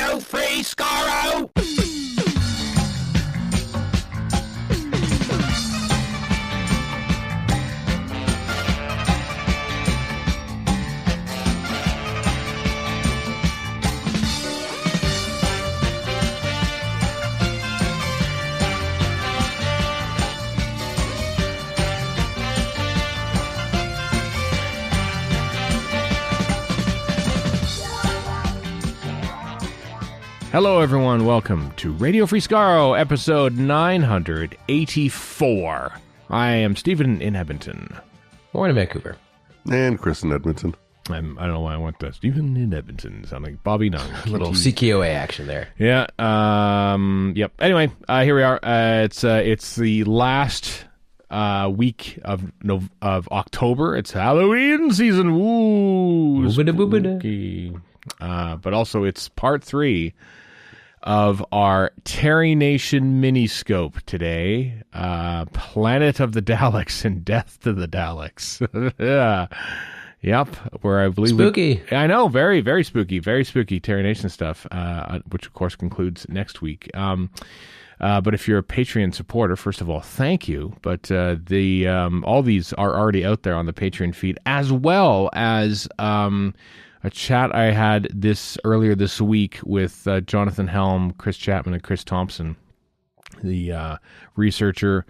Radio Free Skaro! Hello, everyone. Welcome to Radio Free Skaro, episode 984. I am Stephen in Edmonton. Morning, Vancouver. And Chris in Edmonton. I don't know why I want that. Stephen in Edmonton. Sound like Bobby Nung. Little CKOA action there. Yeah. Yep. Anyway, here we are. It's the last week of October. It's Halloween season. Woo! Spooky. But also it's part 3 of our Terry Nation Miniscope today. Planet of the Daleks and Death to the Daleks. Yeah. Yep. Where I believe spooky. I know. Very, very spooky. Very spooky Terry Nation stuff, which of course concludes next week. But if you're a Patreon supporter, first of all, thank you. But all these are already out there on the Patreon feed, as well as a chat I had earlier this week with Jonathan Helm, Chris Chapman, and Chris Thompson, the researcher,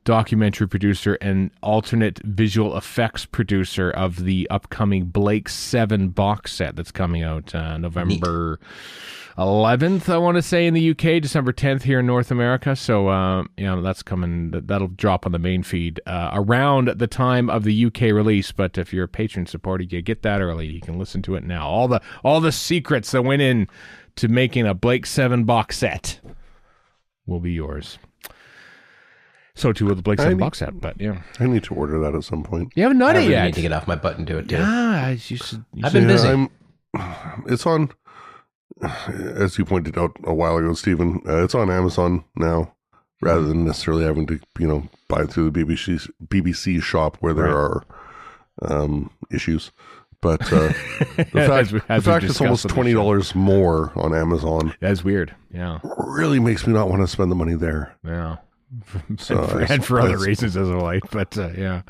documentary producer, and alternate visual effects producer of the upcoming Blake 7 box set that's coming out November 11th, I want to say, in the UK, December 10th here in North America. So, that's coming. That'll drop on the main feed around the time of the UK release. But if you're a patron supporter, you get that early. You can listen to it now. All the secrets that went in to making a Blake 7 box set will be yours. So too with the Blake 7 box set, but yeah. I need to order that at some point. You haven't done it yet. I need to get off my butt and do it too. Yeah, you should. I've been busy. It's on, as you pointed out a while ago, Stephen, it's on Amazon now, rather than necessarily having to, buy it through the BBC shop where there are issues. But the fact it's almost $20 more on Amazon. That's weird. Yeah. Really makes me not want to spend the money there. Yeah. And for other reasons as well, but yeah.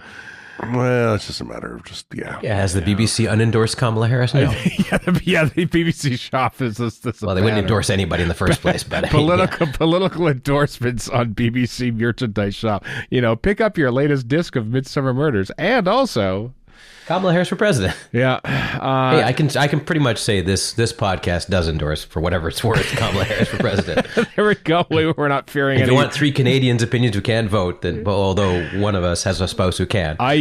Well, it's just a matter of Yeah, has the BBC unendorsed Kamala Harris? No. yeah, the BBC shop is this well, they wouldn't endorse anybody in the first place, but political endorsements on BBC merchandise shop. Pick up your latest disc of Midsummer Murders, and also Kamala Harris for president. Yeah. Hey, I can pretty much say this podcast does endorse, for whatever it's worth, Kamala Harris for president. There we go. We're not fearing If you want 3 Canadians' opinions who can't vote, then although one of us has a spouse who can. I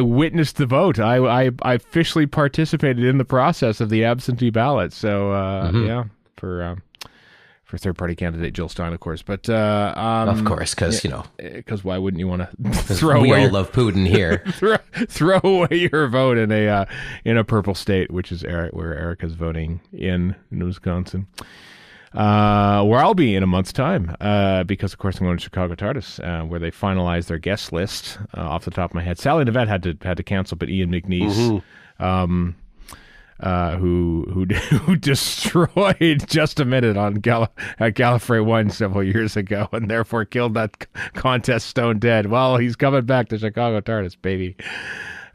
witnessed the vote. I officially participated in the process of the absentee ballot. So yeah, for third-party candidate Jill Stein, of course, but of course, because because why wouldn't you want to throw away? We all love Putin here. throw away your vote in a purple state, which is where Erica's voting in Wisconsin, where I'll be in a month's time, because of course I'm going to Chicago TARDIS, where they finalize their guest list. Off the top of my head, Sally Nivette had to cancel, but Ian McNeice. Who destroyed Just a Minute on Gallifrey 1 several years ago, and therefore killed that contest stone dead. Well, he's coming back to Chicago TARDIS, baby.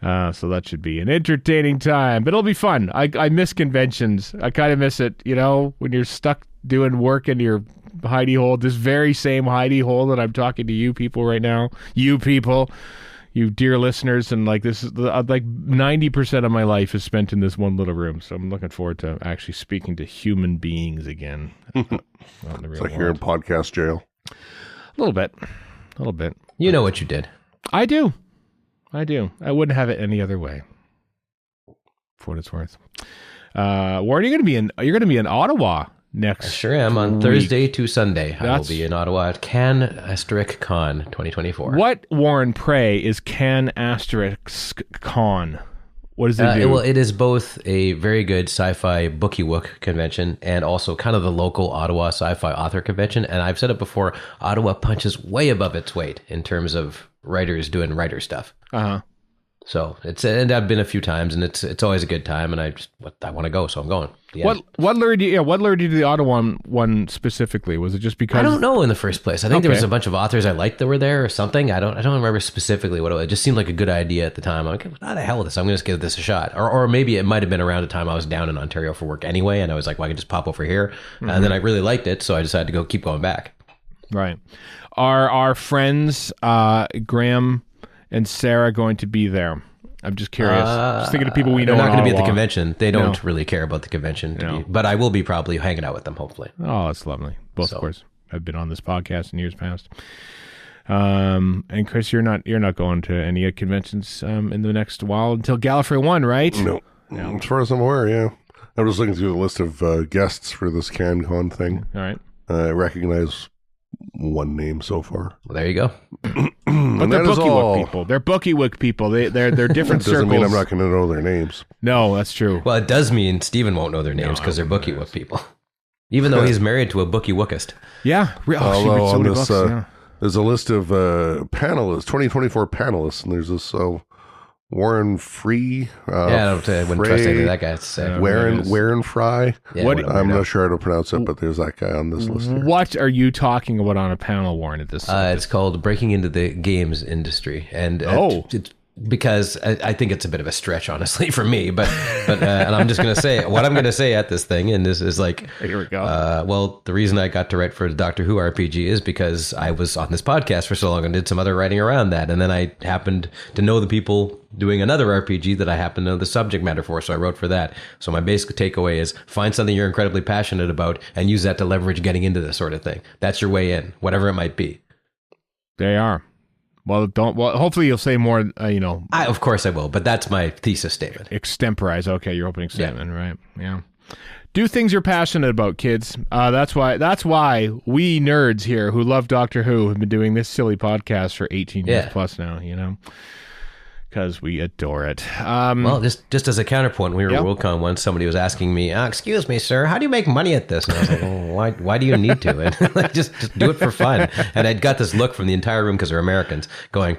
So that should be an entertaining time, but it'll be fun. I miss conventions. I kind of miss it, when you're stuck doing work in your hidey hole, this very same hidey hole that I'm talking to you people right now. You people. You dear listeners, and this is 90% of my life is spent in this one little room. So I'm looking forward to actually speaking to human beings again. It's like you're in podcast jail. A little bit. You know what you did. I do. I wouldn't have it any other way. For what it's worth. Warren, you're going to be in Ottawa next. I sure am, on Thursday to Sunday. I will be in Ottawa at Can Asterisk Con 2024. What, Warren, pray, is Can Asterisk Con? What does it do? Well, it is both a very good sci-fi bookie wook convention and also kind of the local Ottawa sci-fi author convention. And I've said it before, Ottawa punches way above its weight in terms of writers doing writer stuff. Uh-huh. So and I've been a few times, and it's always a good time, and I want to go, so I'm going. What lured you? Yeah, what lured you to the Ottawa one specifically? Was it just because I don't know in the first place? I think there was a bunch of authors I liked that were there or something. I don't remember specifically what it was. It just seemed like a good idea at the time. I'm like, how the hell is this? I'm going to just give this a shot. Or maybe it might have been around the time I was down in Ontario for work anyway, and I was like, well, I can just pop over here. And then I really liked it, so I decided to keep going back. Right. Are our friends Graham and Sarah going to be there? I'm just curious. Just thinking of people we know. They're not going to be at the convention. They don't really care about the convention. But I will be probably hanging out with them, hopefully. Oh, that's lovely. Both, of course, have been on this podcast in years past. And Chris, you're not going to any conventions in the next while until Gallifrey 1, right? No. As far as I'm aware, yeah. I'm just looking through the list of guests for this CanCon thing. All right. I recognize one name so far. Well, there you go. But they're Bookiewook people. They're Bookiewook people. They're different doesn't circles. mean I'm not going to know their names. No, that's true. Well, it does mean Stephen won't know their names because they're Bookiewook people. Even though he's married to a Bookiewookist. Yeah. Although she reads so many books, there's a list of panelists, 2024 panelists, and there's this Warren Free. I wouldn't trust any of that guy to say. Warren Fry. Yeah, I'm not sure how to pronounce it, but there's that guy on this list here. What are you talking about on a panel, Warren, at this? It's called Breaking into the Games Industry. And it's because I think it's a bit of a stretch, honestly, for me. But and I'm just going to say what I'm going to say at this thing, and this is like, here we go. Well, the reason I got to write for the Doctor Who RPG is because I was on this podcast for so long and did some other writing around that, and then I happened to know the people doing another RPG that I happen to know the subject matter for, so I wrote for that. So my basic takeaway is find something you're incredibly passionate about and use that to leverage getting into this sort of thing. That's your way in, whatever it might be. They are. Well, hopefully you'll say more, Of course I will, but that's my thesis statement. Extemporize. Okay, your opening statement, right? Yeah. Do things you're passionate about, kids. That's why we nerds here who love Doctor Who have been doing this silly podcast for 18 years plus now, because we adore it. Well, just as a counterpoint, when we were at Worldcon once, somebody was asking me, excuse me, sir, how do you make money at this? And I was like, well, why do you need to? And like, just do it for fun. And I'd got this look from the entire room, because they're Americans, going,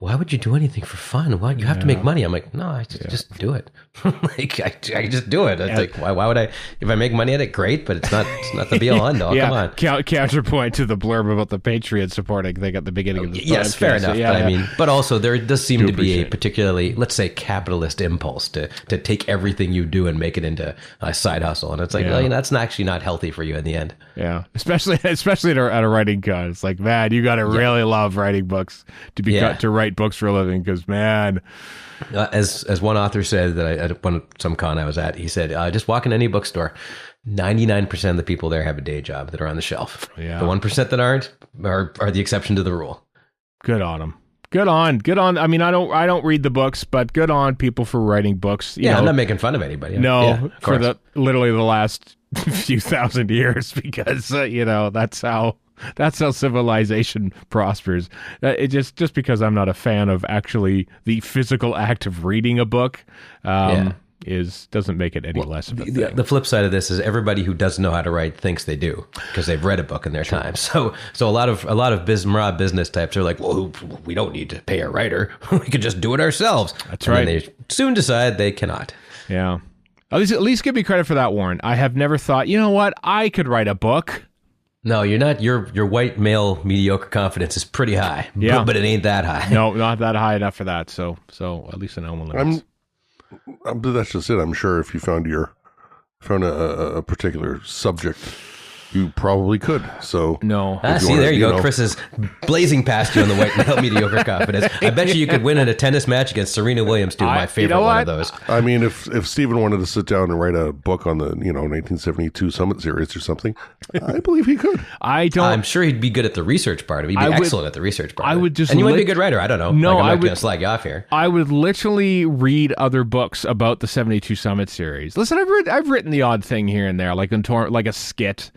why would you do anything for fun? Why you have to make money? I'm like, no, I just do it. Like I just do it. It's like, why would I? If I make money at it, great, but it's not the be all end all. Come on. Counterpoint to the blurb about the Patriot supporting thing at the beginning of the yes, podcast. fair enough. But I mean, but also there does seem to be a particularly, let's say, capitalist impulse to take everything you do and make it into a side hustle, and it's like, well, that's actually not healthy for you in the end. Yeah, especially at a writing con. It's like, man, you got to really love writing books to write books for a living, because man. As one author said that at some con I was at, he said, just walk in any bookstore, 99% of the people there have a day job that are on the shelf. Yeah. The 1% that aren't are the exception to the rule. Good on them. Good on. I mean, I don't read the books, but good on people for writing books. I'm not making fun of anybody. No, for literally the last few thousand years, because that's how civilization prospers. It just because I'm not a fan of actually the physical act of reading a book doesn't make it any less of a thing. The flip side of this is everybody who doesn't know how to write thinks they do, because they've read a book in their time. So a lot of business types are like, well, we don't need to pay a writer. We could just do it ourselves. That's right. And they soon decide they cannot. Yeah. At least give me credit for that, Warren. I have never thought, you know what, I could write a book. No, you're not. Your white male mediocre confidence is pretty high. Yeah, but it ain't that high. No, not that high enough for that. So at least I know my limits. That's just it. I'm sure if you found a particular subject, you probably could. So no. See, there you go. Chris is blazing past you on the white male mediocre confidence. I bet you could win in a tennis match against Serena Williams, too. My favorite one of those. I mean, if Stephen wanted to sit down and write a book on the 1972 Summit Series or something, I believe he could. I'm sure he'd be good at the research part of it. He'd be excellent at the research part. And you might be a good writer. I don't know. No, I'm not going to slag you off here. I would literally read other books about the 72 Summit Series. Listen, I've written the odd thing here and there, like a sketch.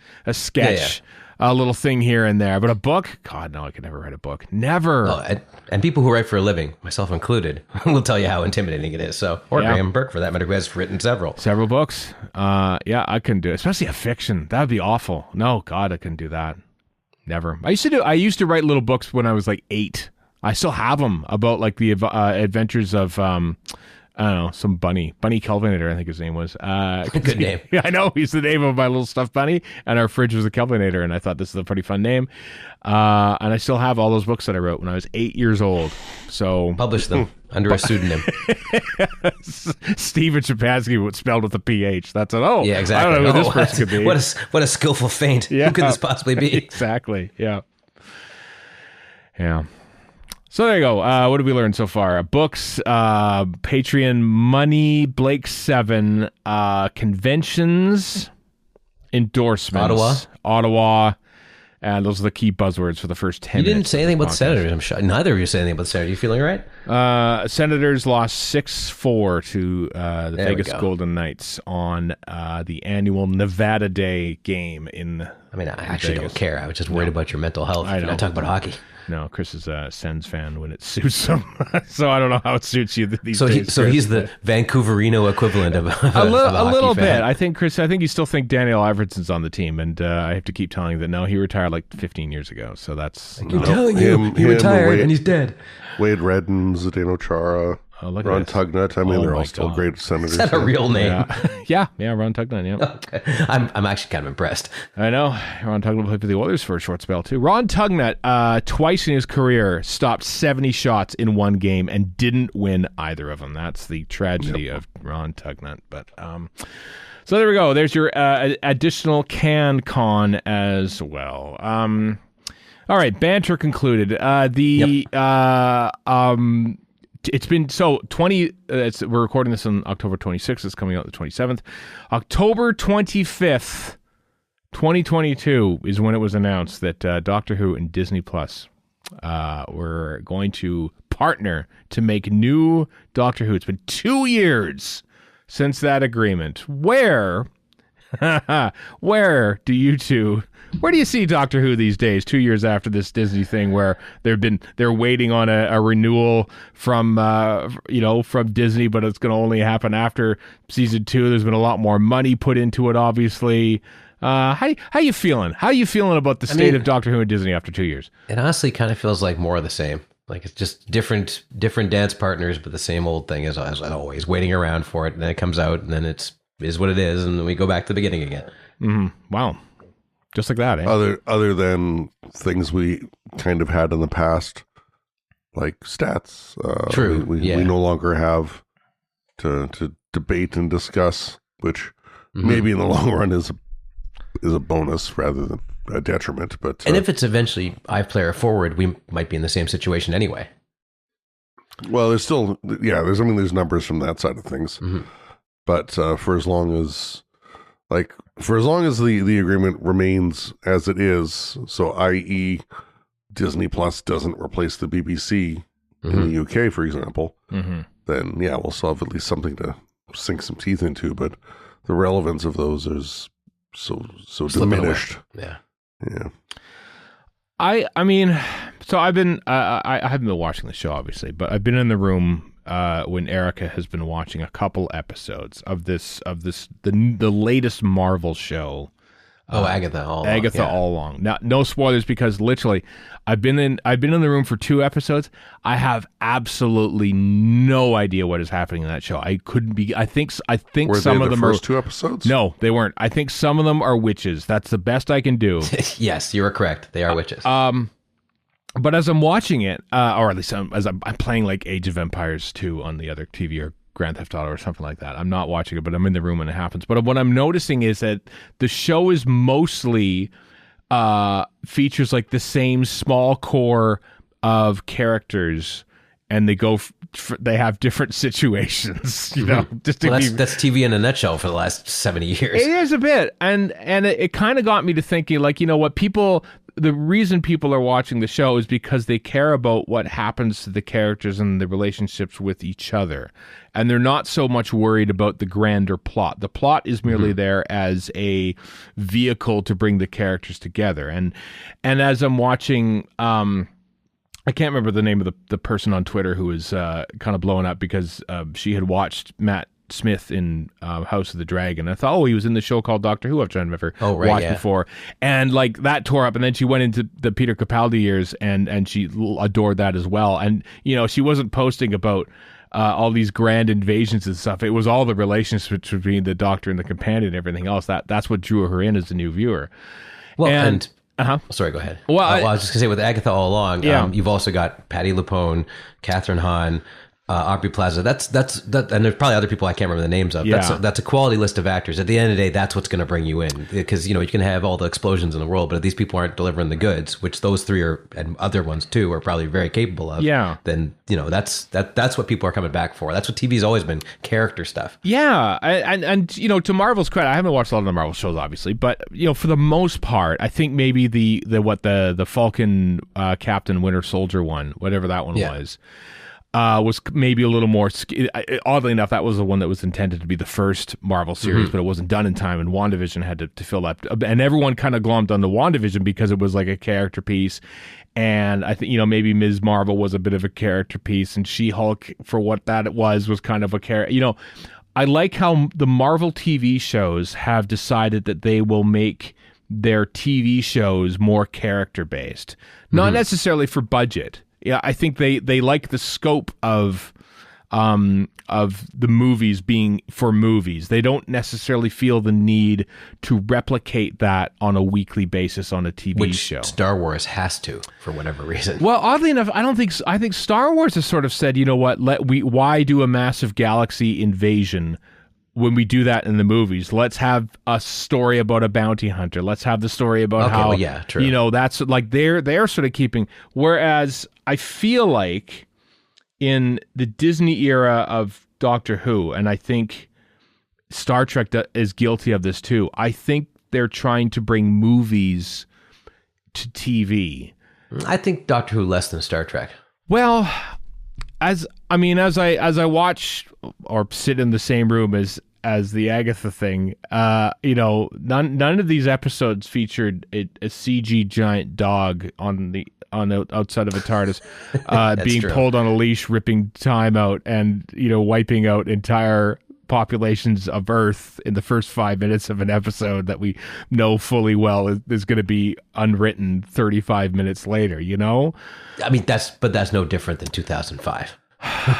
Yeah. A little thing here and there, but a book? God, no, I could never write a book. Never. Oh, and people who write for a living, myself included, will tell you how intimidating it is. Or Graham Burke, for that matter, who has written several books. I couldn't do it, especially a fiction. That would be awful. No, God, I couldn't do that. Never. I used to write little books when I was like 8. I still have them about like the adventures of I don't know, some bunny Kelvinator, I think his name was. Good name. Yeah, I know, he's the name of my little stuffed bunny, and our fridge was a Kelvinator, and I thought this is a pretty fun name. And I still have all those books that I wrote when I was 8 years old. So publish them under a pseudonym. Steven Chapansky, spelled with a PH. That's it. Oh, yeah, exactly. I don't know who this person could be. What a skillful feint. Yeah. Who could this possibly be? Exactly. Yeah. Yeah. So there you go. What did we learn so far? Books, Patreon money, Blake 7, conventions, endorsements. Ottawa. And those are the key buzzwords for the first 10 minutes. You didn't say anything about the Senators. I'm sure neither of you said anything about the Senators. You feeling all right? Senators lost 6-4 to the Vegas Golden Knights on the annual Nevada Day game in I actually Vegas. don't care. I was just worried about your mental health. I know. Not talking about hockey. No, Chris is a Sens fan when it suits him. So I don't know how it suits you these days. So Chris, he's the Vancouverino equivalent of a little fan. bit. I think, Chris, you still think Daniel Alfredson's on the team, and I have to keep telling you that no, he retired like 15 years ago. So that's I'm telling you, he retired and he's dead. Wade Redden, Zdeno Chara, Ron Tugnut. I mean, they're all still great Senators. Is that a real name? Yeah, Ron Tugnut. Yeah. Okay. I'm actually kind of impressed. I know. Ron Tugnut played for the Oilers for a short spell too. Ron Tugnut, twice in his career, stopped 70 shots in one game and didn't win either of them. That's the tragedy of Ron Tugnut. But so there we go. There's your additional con as well. All right, banter concluded. It's been 20. We're recording this on October 26th. It's coming out the 27th. October 25th, 2022 is when it was announced that Doctor Who and Disney Plus were going to partner to make new Doctor Who. It's been 2 years since that agreement. Where do you two? Where do you see Doctor Who these days, 2 years after this Disney thing where they're waiting on a renewal from Disney, but it's going to only happen after season 2. There's been a lot more money put into it, obviously. How you feeling? How you feeling about the state of Doctor Who and Disney after 2 years? It honestly kind of feels like more of the same. Like it's just different dance partners, but the same old thing as always, waiting around for it, and then it comes out, and then it is what it is, and then we go back to the beginning again. Mm-hmm. Wow. Just like that, eh? Other than things we kind of had in the past, like stats. True. We no longer have to debate and discuss, which maybe in the long run is a bonus rather than a detriment. But and if it's eventually iPlayer forward, we might be in the same situation anyway. Well, there's still there's numbers from that side of things, but for as long as the agreement remains as it is, so i.e. Disney Plus doesn't replace the BBC in the UK, for example, then we'll still have at least something to sink some teeth into, but the relevance of those is so diminished. Away. Yeah. I mean, so I've been I haven't been watching the show obviously, but I've been in the room when Erica has been watching a couple episodes of the latest Marvel show. Agatha all along. Now, no spoilers because literally, I've been in the room for 2 episodes. I have absolutely no idea what is happening in that show. I couldn't be. I think Were some they of the them first are 2 episodes. No, they weren't. I think some of them are witches. That's the best I can do. Yes, you are correct. They are witches. But as I'm watching it, or at least as I'm playing like Age of Empires 2 on the other TV or Grand Theft Auto or something like that. I'm not watching it, but I'm in the room when it happens. But what I'm noticing is that the show is mostly features like the same small core of characters, and they go they have different situations. You know, just to that's TV in a nutshell for the last 70 years. It is a bit, and it kind of got me to thinking, like, you know what, the reason people are watching the show is because they care about what happens to the characters and the relationships with each other. And they're not so much worried about the grander plot. The plot is merely there as a vehicle to bring the characters together. And as I'm watching, I can't remember the name of the person on Twitter who was kind of blowing up because she had watched Matt Smith in House of the Dragon. I thought, oh, he was in the show called Doctor Who I've tried to remember watched before. And like that tore up, and then she went into the Peter Capaldi years and she adored that as well. And, you know, she wasn't posting about all these grand invasions and stuff. It was all the relationships between the Doctor and the companion and everything else. That's what drew her in as a new viewer. Well, and sorry, go ahead. Well, I was just going to say with Agatha all along, you've also got Patti LuPone, Catherine Hahn, Aubrey Plaza. That's and there's probably other people I can't remember the names of. Yeah. That's a quality list of actors. At the end of the day, that's what's going to bring you in, because, you know, you can have all the explosions in the world, but if these people aren't delivering the goods, which those three are, and other ones too, are probably very capable of. Yeah. Then, you know, that's what people are coming back for. That's what TV's always been, character stuff. Yeah, and you know, to Marvel's credit, I haven't watched a lot of the Marvel shows, obviously, but you know, for the most part, I think maybe the Falcon Captain Winter Soldier one, whatever that one was maybe a little more. Oddly enough, that was the one that was intended to be the first Marvel series, but it wasn't done in time, and WandaVision had to fill that. And everyone kind of glommed on the WandaVision because it was like a character piece. And I think, you know, maybe Ms. Marvel was a bit of a character piece, and She-Hulk, for what that it was kind of a character. You know, I like how the Marvel TV shows have decided that they will make their TV shows more character-based. Not necessarily for budget. Yeah, I think they like the scope of the movies being for movies. They don't necessarily feel the need to replicate that on a weekly basis on a TV show. Star Wars has to, for whatever reason. Well, oddly enough, I think Star Wars has sort of said, you know what, why do a massive galaxy invasion when we do that in the movies? Let's have a story about a bounty hunter. Let's have the story about how, true. You know, that's like they're sort of keeping, whereas I feel like in the Disney era of Doctor Who, and I think Star Trek is guilty of this too, I think they're trying to bring movies to TV. I think Doctor Who less than Star Trek. Well, as I watch or sit in the same room as the Agatha thing, you know, none of these episodes featured a CG giant dog on the outside of a TARDIS, being pulled on a leash, ripping time out, and, you know, wiping out entire populations of Earth in the first 5 minutes of an episode that we know fully well is going to be unwritten 35 minutes later. You know, I mean, that's no different than 2005.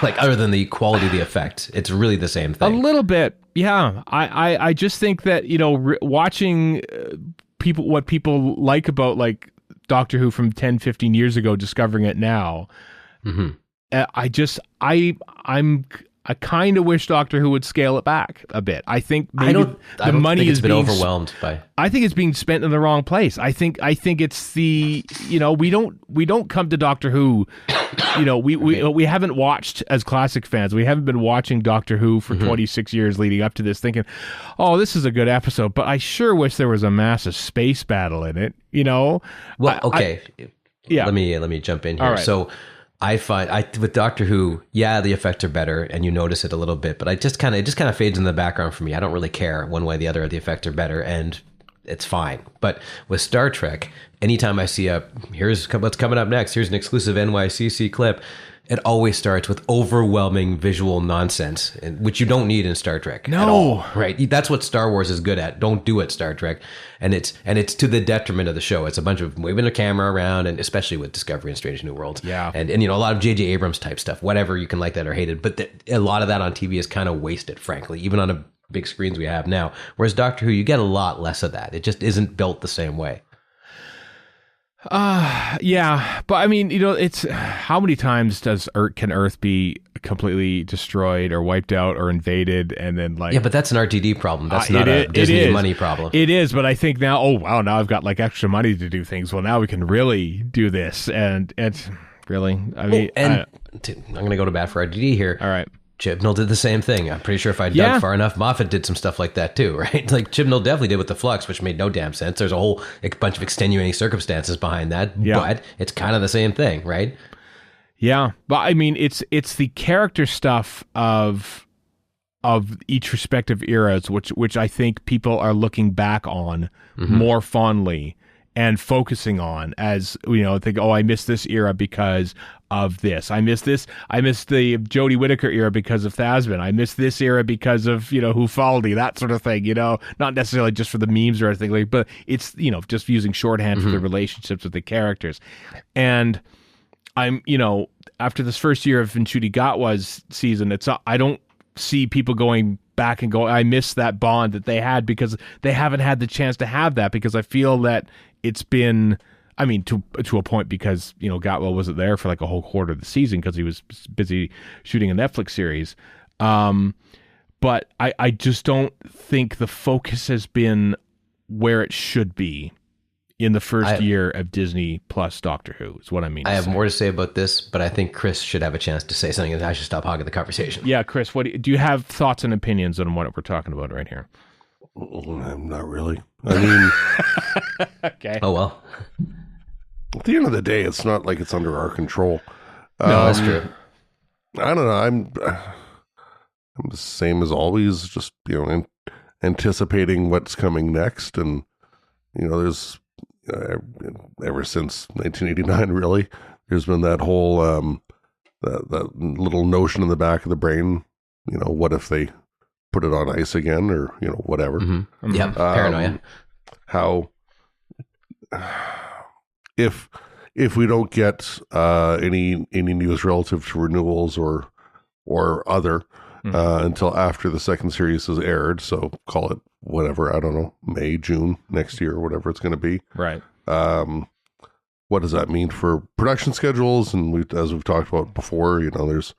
Like, other than the quality of the effect, it's really the same thing. A little bit, yeah. I just think that, you know, watching what people like about like Doctor Who from 10, 15 years ago, discovering it now, I kind of wish Doctor Who would scale it back a bit. I think maybe the money has been overwhelmed by. I think it's being spent in the wrong place. I think it's the, you know, we don't come to Doctor Who, you know, we haven't watched, as classic fans, we haven't been watching Doctor Who for 26 years leading up to this thinking, oh, this is a good episode, but I sure wish there was a massive space battle in it, you know? Well, okay. Yeah. Let me jump in here. All right. So I find with Doctor Who, the effects are better and you notice it a little bit, but it just kind of fades in the background for me. I don't really care one way or the other. The effects are better and it's fine. But with Star Trek, anytime I see here's what's coming up next, here's an exclusive NYCC clip, it always starts with overwhelming visual nonsense, which you don't need in Star Trek at all, right? That's what Star Wars is good at. Don't do it, Star Trek. And it's to the detriment of the show. It's a bunch of waving a camera around, and especially with Discovery and Strange New Worlds. Yeah. And you know, a lot of J.J. Abrams type stuff, whatever, you can like that or hate it. But a lot of that on TV is kind of wasted, frankly, even on the big screens we have now. Whereas Doctor Who, you get a lot less of that. It just isn't built the same way. Yeah, but I mean, you know, it's how many times can Earth be completely destroyed or wiped out or invaded, and then like but that's an RTD problem. That's not a Disney money problem. It is, but I think now, oh wow, now I've got like extra money to do things. Well, now we can really do this, and it's really, I mean, I'm going to go to bat for RTD here. All right. Chibnall did the same thing. I'm pretty sure if I dug far enough, Moffat did some stuff like that too, right? Like Chibnall definitely did with the Flux, which made no damn sense. There's a whole bunch of extenuating circumstances behind that, but it's kind of the same thing, right? Yeah, but I mean, it's the character stuff of each respective eras, which I think people are looking back on more fondly and focusing on as, think, I miss this era because of this. I miss this. I miss the Jodie Whittaker era because of Thasman. I miss this era because of, Hufaldi, that sort of thing, not necessarily just for the memes or anything but it's, just using shorthand for the relationships with the characters. And I'm, after this first year of Ncuti Gatwa's season, I don't see people going back and I miss that bond that they had because they haven't had the chance to have that, because I feel that it's been, to a point, because, Gatwa wasn't there for like a whole quarter of the season because he was busy shooting a Netflix series. But I just don't think the focus has been where it should be in the first year of Disney plus Doctor Who, is what I mean. I have more to say about this, but I think Chris should have a chance to say something, and I should stop hogging the conversation. Yeah, Chris, do you have thoughts and opinions on what we're talking about right here? Not really. I mean, okay. Oh well. At the end of the day, it's not like it's under our control. No, that's true. I don't know. I'm the same as always. Just anticipating what's coming next, and there's ever since 1989, really, there's been that whole that little notion in the back of the brain. What if they put it on ice again, or whatever. Mm-hmm. Yeah, paranoia. How if we don't get any news relative to renewals or other until after the second series is aired, so call it whatever, I don't know, May, June next year, or whatever it's going to be. Right. What does that mean for production schedules? And as we've talked about before, there's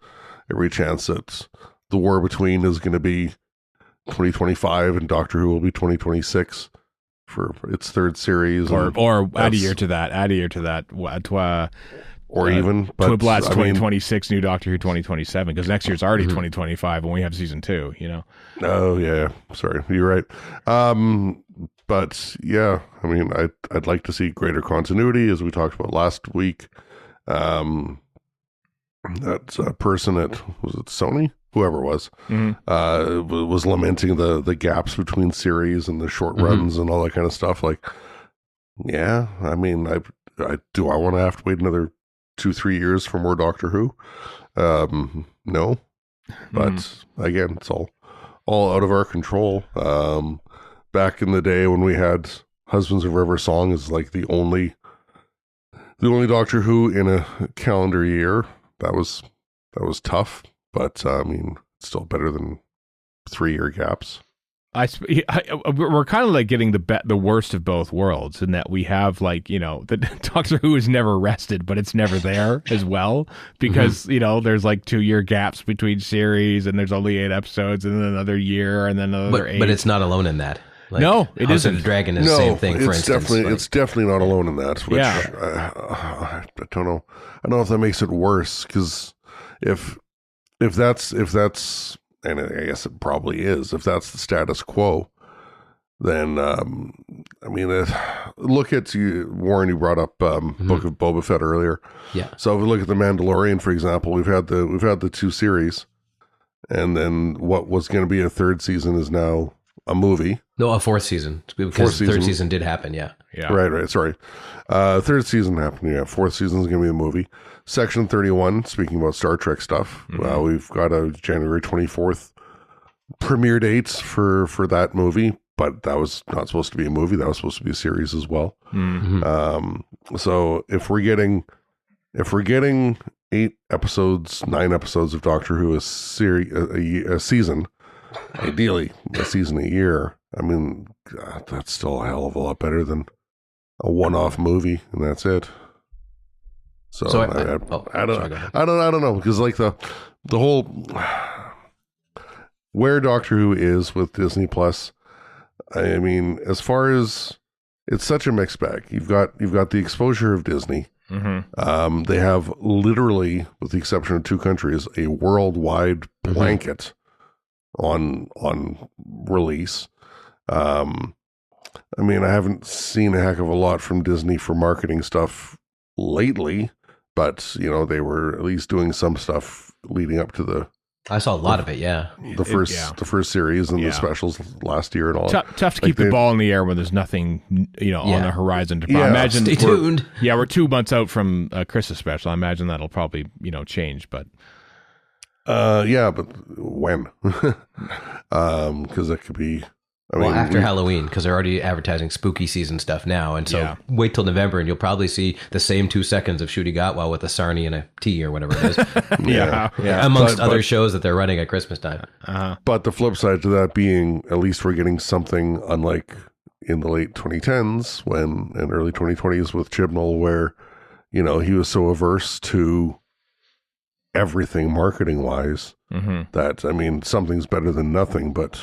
every chance that the war between is going to be 2025 and Doctor Who will be 2026 for its third series, or add a year to that, or even Twin Blast 2026, new Doctor Who 2027, because next year's already 2025 when we have season 2. Oh yeah, sorry, you're right. But yeah, I'd like to see greater continuity, as we talked about last week. That person at, was it Sony? Whoever it was, was lamenting the gaps between series and the short runs and all that kind of stuff. Like, yeah, I want to have to wait another 2-3 years for more Doctor Who? No, but again, it's all out of our control. Back in the day when we had Husbands of River Song is like the only Doctor Who in a calendar year, that was tough. But it's still better than 3-year gaps. We're kind of like getting the worst of both worlds, in that we have the Doctor Who is never rested, but it's never there as well, because there's 2-year gaps between series, and there's only 8 episodes, and then another year, and then another 8. But it's not alone in that. No, it House isn't. of the Dragon is the same thing. For instance, it's definitely not alone in that. Which, yeah. I don't know. I don't know if that makes it worse, because if that's, and I guess it probably is, if that's the status quo, then look at Warren. You brought up Book of Boba Fett earlier. Yeah. So if we look at The Mandalorian, for example, we've had the 2 series, and then what was going to be a 3rd season is now a movie. No, a 4th season, because the 3rd season did happen. Yeah. Right. Sorry. 3rd season happened. Yeah. 4th season is going to be a movie. Section 31, speaking about Star Trek stuff, we've got a January 24th premiere dates for that movie, but that was not supposed to be a movie. That was supposed to be a series as well. So if we're getting 8 episodes, 9 episodes of Doctor Who a season, ideally a season a year, God, that's still a hell of a lot better than a one-off movie, and that's it. So I don't know, because the whole where Doctor Who is with Disney Plus, as far as, it's such a mixed bag. You've got the exposure of Disney. They have literally, with the exception of 2 countries, a worldwide blanket on release. I haven't seen a heck of a lot from Disney for marketing stuff lately, but they were at least doing some stuff leading up to the I saw a lot of it. Yeah, the first series and the specials last year and all. Tough to keep the ball in the air when there's nothing, on the horizon. Imagine stay tuned. We're 2 months out from Christmas special. I imagine that'll probably change, but. But when? Because it could be. After Halloween, because they're already advertising spooky season stuff now, and so wait till November, and you'll probably see the same 2 seconds of Shooty Gatwa with a sarnie and a tea or whatever it is. Amongst other shows that they're running at Christmas time. But the flip side to that being, at least we're getting something unlike in the late 2010s and early 2020s with Chibnall, where he was so averse to everything marketing wise that something's better than nothing, but.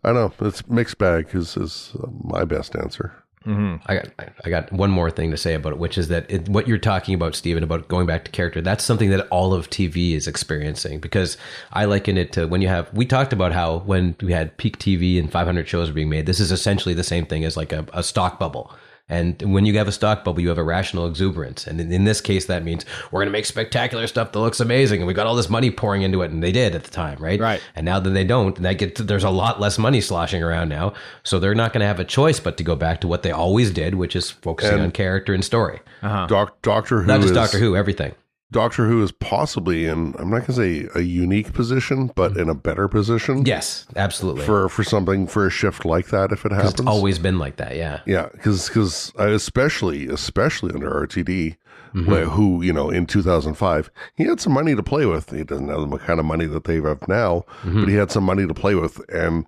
I know it's mixed bag is my best answer. I got one more thing to say about it, which is that what you're talking about, Stephen, about going back to character, that's something that all of TV is experiencing, because I liken it to when we talked about how when we had peak TV and 500 shows were being made, this is essentially the same thing as like a stock bubble. And when you have a stock bubble, you have a rational exuberance. And in this case, that means we're going to make spectacular stuff that looks amazing. And we got all this money pouring into it. And they did at the time, right? Right. And now that they don't, and there's a lot less money sloshing around now. So they're not going to have a choice but to go back to what they always did, which is focusing on character and story. Doctor Who. Not just Doctor Who, everything. Doctor Who is possibly in, I'm not going to say a unique position, but in a better position. Yes, absolutely. For a shift like that, if it happens. It's always been like that, yeah. Yeah, because especially under RTD, who, in 2005, he had some money to play with. He doesn't have the kind of money that they have now, but he had some money to play with. And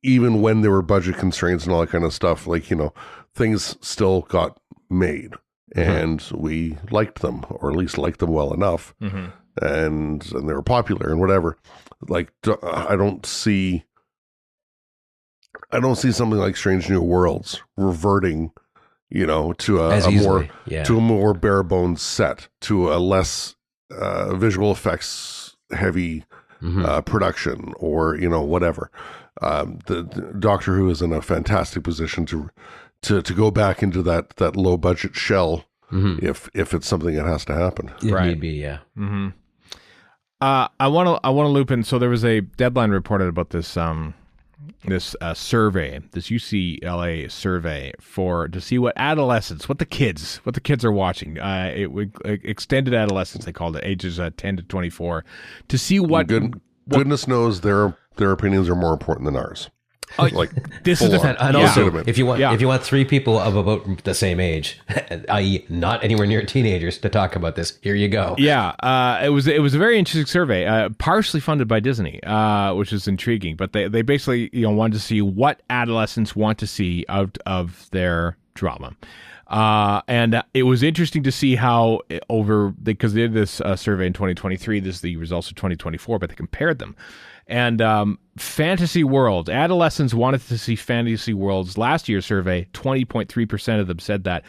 even when there were budget constraints and all that kind of stuff, things still got made. And we liked them, or at least liked them well enough, and they were popular and whatever. I don't see something like Strange New Worlds reverting, to a more bare bones set, to a less visual effects heavy production, or whatever. The Doctor Who is in a fantastic position to go back into that low budget shell if it's something that has to happen. It may be, yeah. I want to loop in. So there was a Deadline reported about this survey, this UCLA survey to see what the kids are watching. Extended adolescence, they called it, ages 10 to 24, to see what goodness knows their opinions are more important than ours. This is different. And also, if you want 3 people of about the same age, i.e., not anywhere near teenagers, to talk about this, here you go. Yeah, it was a very interesting survey, partially funded by Disney, which is intriguing. But they basically wanted to see what adolescents want to see out of their drama. And it was interesting to see how because they did this survey in 2023. This is the results of 2024, but they compared them. And fantasy worlds, adolescents wanted to see fantasy worlds. Last year's survey, 20.3% of them said that.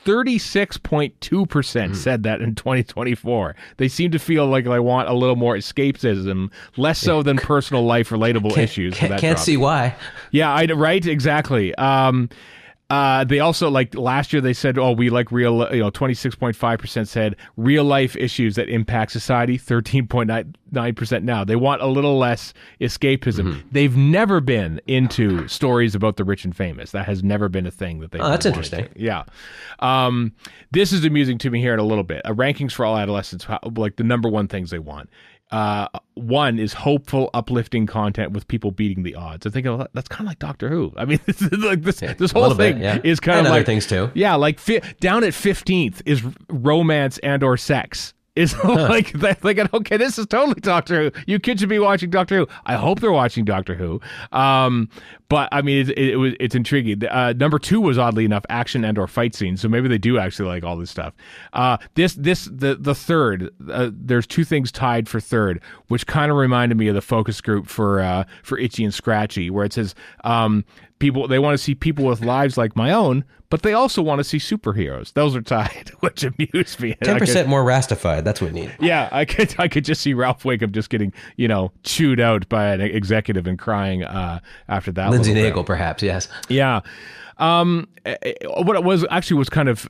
36.2% said that in 2024. They seem to feel like they want a little more escapism, less so than personal life relatable issues. Can't see why. Yeah, right? Exactly. They also, last year they said, we like real, 26.5% said real life issues that impact society, 13.9% now. They want a little less escapism. They've never been into stories about the rich and famous. That has never been a thing that they've that's interesting. Yeah. This is amusing to me here in a little bit. Rankings for all adolescents, the number one things they want. One is hopeful, uplifting content with people beating the odds. I think that's kind of like Doctor Who. I mean, this whole thing is kind of like other things too. Yeah, down at 15th is romance and or sex. Is thinking, okay, this is totally Doctor Who. You kids should be watching Doctor Who. I hope they're watching Doctor Who. But I mean, it's intriguing. Number 2 was, oddly enough, action and or fight scenes. So maybe they do actually like all this stuff. The third. There's 2 things tied for third, which kind of reminded me of the focus group for Itchy and Scratchy, where it says they want to see people with lives like my own, but they also want to see superheroes. Those are tied, which amused me. 10% more rastified. That's what we need. Yeah, I could just see Ralph Wiggum just getting chewed out by an executive and crying after that. Lindsay Naegle, perhaps. Yes. Yeah. What it was actually was kind of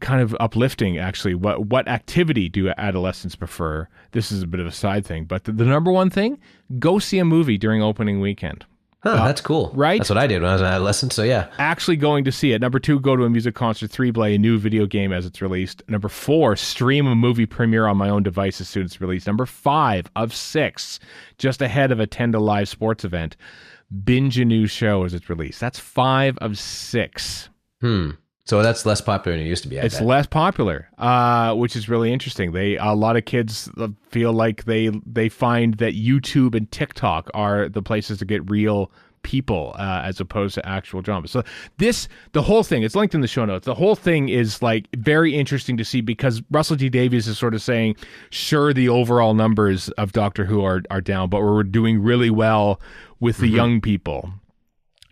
kind of uplifting, actually. What activity do adolescents prefer? This is a bit of a side thing, but the number one thing, go see a movie during opening weekend. Huh, that's cool. Right? That's what I did when I was an adolescent, so yeah. Actually going to see it. Number 2, go to a music concert. 3, play a new video game as it's released. Number 4, stream a movie premiere on my own device as soon as it's released. Number 5 of 6, just ahead of attend a live sports event, binge a new show as it's released. That's 5 of 6. So that's less popular than it used to be. It's less popular, which is really interesting. A lot of kids feel like they find that YouTube and TikTok are the places to get real people as opposed to actual drama. So the whole thing, it's linked in the show notes. The whole thing is like very interesting to see because Russell T Davies is sort of saying, sure, the overall numbers of Doctor Who are down, but we're doing really well with the young people.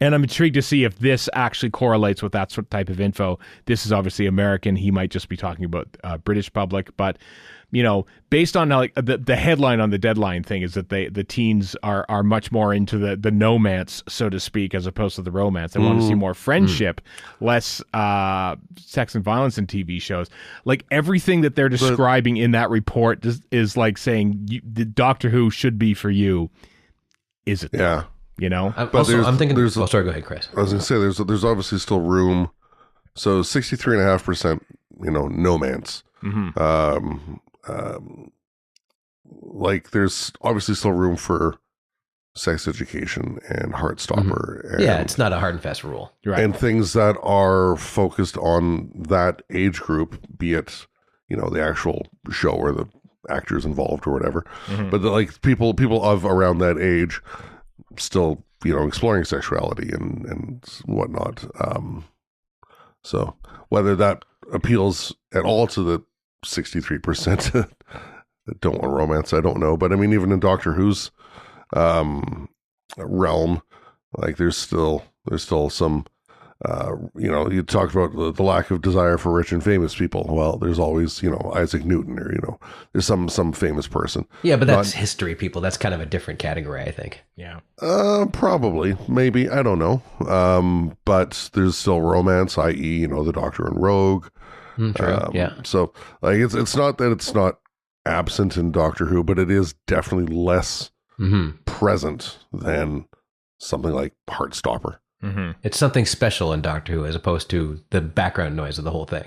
And I'm intrigued to see if this actually correlates with that sort of type of info. This is obviously American. He might just be talking about British public, but based on like the headline on the Deadline thing is that the teens are much more into the nomance, so to speak, as opposed to the romance. They want to see more friendship, less sex and violence in TV shows. Like everything that they're describing in that report is like saying the Doctor Who should be for you. Is it? Yeah. I'm thinking. Sorry, go ahead, Chris. I was going to say there's obviously still room. So 63.5%, nomance. Like there's obviously still room for sex education and Heartstopper. And, it's not a hard and fast rule, right? And things that are focused on that age group, be it the actual show or the actors involved or whatever. But like people of around that age still exploring sexuality and whatnot. So whether that appeals at all to the 63% that don't want romance, I don't know. But I mean, even in Doctor Who's realm, like there's still some you talked about the lack of desire for rich and famous people. Well, there's always Isaac Newton or there's some famous person. Yeah, but that's history people. That's kind of a different category, I think. Yeah. Probably, maybe, I don't know. But there's still romance, i.e., the Doctor and Rogue. True. Yeah. So like it's not that it's not absent in Doctor Who, but it is definitely less present than something like Heartstopper. It's something special in Doctor Who as opposed to the background noise of the whole thing.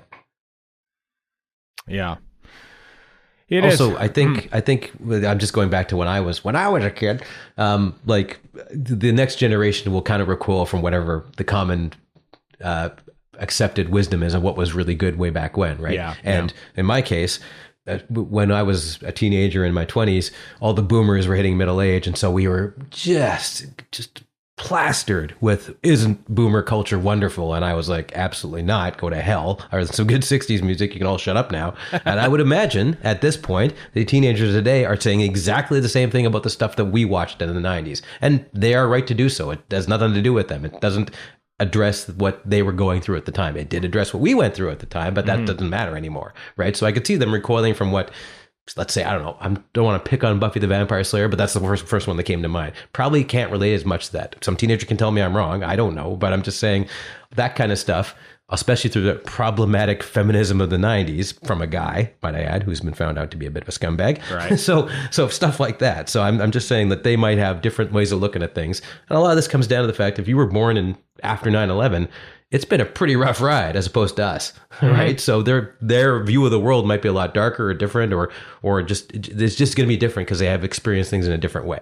Yeah. I think I'm just going back to when I was a kid. Like the next generation will kind of recoil from whatever the common accepted wisdom is of what was really good way back when, right? Yeah. And in my case, when I was a teenager in my 20s, all the boomers were hitting middle age, and so we were just plastered with, isn't boomer culture wonderful? And I was like, absolutely not, go to hell. Or some good 60s music, you can all shut up now. And I would imagine at this point the teenagers today are saying exactly the same thing about the stuff that we watched in the 90s, and they are right to do so. It has nothing to do with them. It doesn't address what they were going through at the time. It did address what we went through at the time, but that doesn't matter anymore, right? So I could see them recoiling from what, let's say, I don't know, I don't want to pick on Buffy the Vampire Slayer, but that's the first one that came to mind. Probably can't relate as much to that. Some teenager can tell me I'm wrong. I don't know, but I'm just saying that kind of stuff, especially through the problematic feminism of the 90s from a guy, might I add, who's been found out to be a bit of a scumbag. Right. So stuff like that. So I'm just saying that they might have different ways of looking at things. And a lot of this comes down to the fact if you were born after 9/11, it's been a pretty rough ride as opposed to us, right? So their view of the world might be a lot darker or different, or just it's just going to be different because they have experienced things in a different way.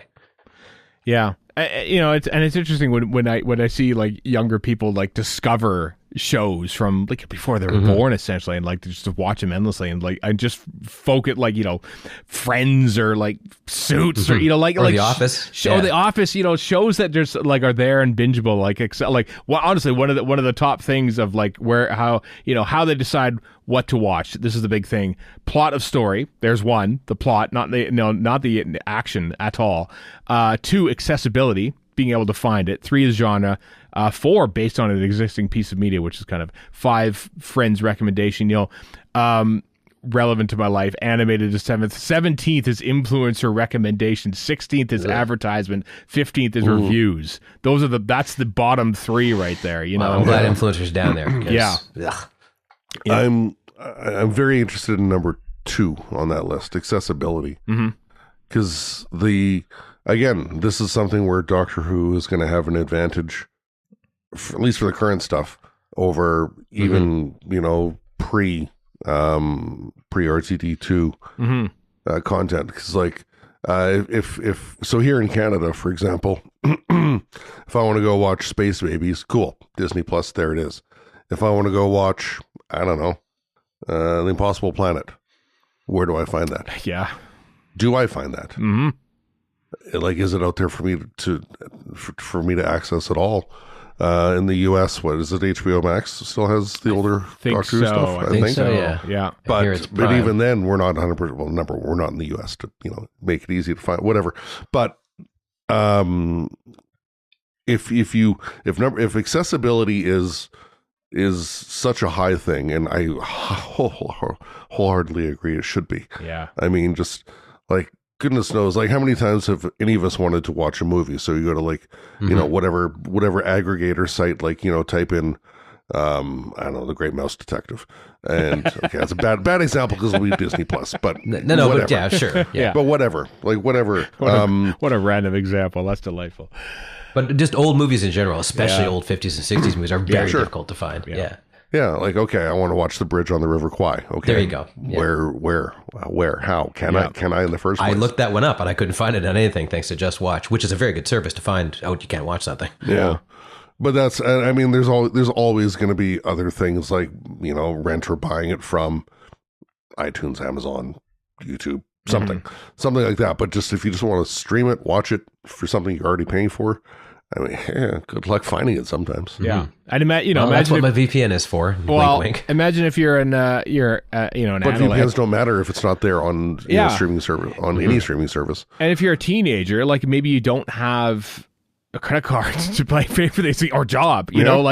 Yeah, it's interesting when I see like younger people like discover shows from like before they were born essentially, and like just to watch them endlessly, and like I just focus like Friends or like Suits or like The Office The Office, shows that just like are there and bingeable, honestly one of the top things of like how they decide what to watch. This is the big thing. Plot of story. There's one, the plot, not the action at all. 2, accessibility, being able to find it. 3 is genre. 4, based on an existing piece of media, which is kind of 5, friends recommendation, relevant to my life. Animated is 7th. 17th is influencer recommendation. 16th is advertisement. 15th is reviews. That's the bottom 3 right there. Well, I'm glad influencers down there. Yeah. Ugh. Yeah. I'm very interested in number 2 on that list, accessibility. Because again, this is something where Doctor Who is going to have an advantage, at least for the current stuff, over even pre RTD2 content. Because if so, here in Canada, for example, if I want to go watch Space Babies, cool, Disney Plus, there it is. If I want to go watch, I don't know, The Impossible Planet, where do I find that? Yeah. Do I find that? Is it out there for me to access at all? In the US, what is it? HBO Max still has the older Doctor Who stuff. I think so. Yeah. But even then, we're not 100%. Well, we're not in the US to make it easy to find whatever. But if accessibility is such a high thing, and I wholeheartedly agree it should be. Yeah. I mean, just goodness knows, how many times have any of us wanted to watch a movie? So you go to whatever aggregator site, type in, I don't know, The Great Mouse Detective, and okay, that's a bad example because we Disney Plus, but no, but yeah, sure, yeah, but whatever. What a random example. That's delightful. But just old movies in general, especially old 50s and 60s movies, are very difficult to find. Yeah. Yeah, okay, I want to watch The Bridge on the River Kwai. Okay, there you go. Yeah. Where, how can I in the first place? I looked that one up and I couldn't find it on anything thanks to Just Watch, which is a very good service to find out you can't watch something. Yeah, but there's always going to be other things rent or buying it from iTunes, Amazon, YouTube, something like that. But just if you just want to stream it, watch it for something you're already paying for. I mean, good luck finding it sometimes. Yeah, and imagine that's what my VPN is for. Well, wink, wink. Imagine if you're an But VPNs don't matter if it's not there on streaming service any streaming service. And if you're a teenager, maybe you don't have a credit card to pay for this or job, you don't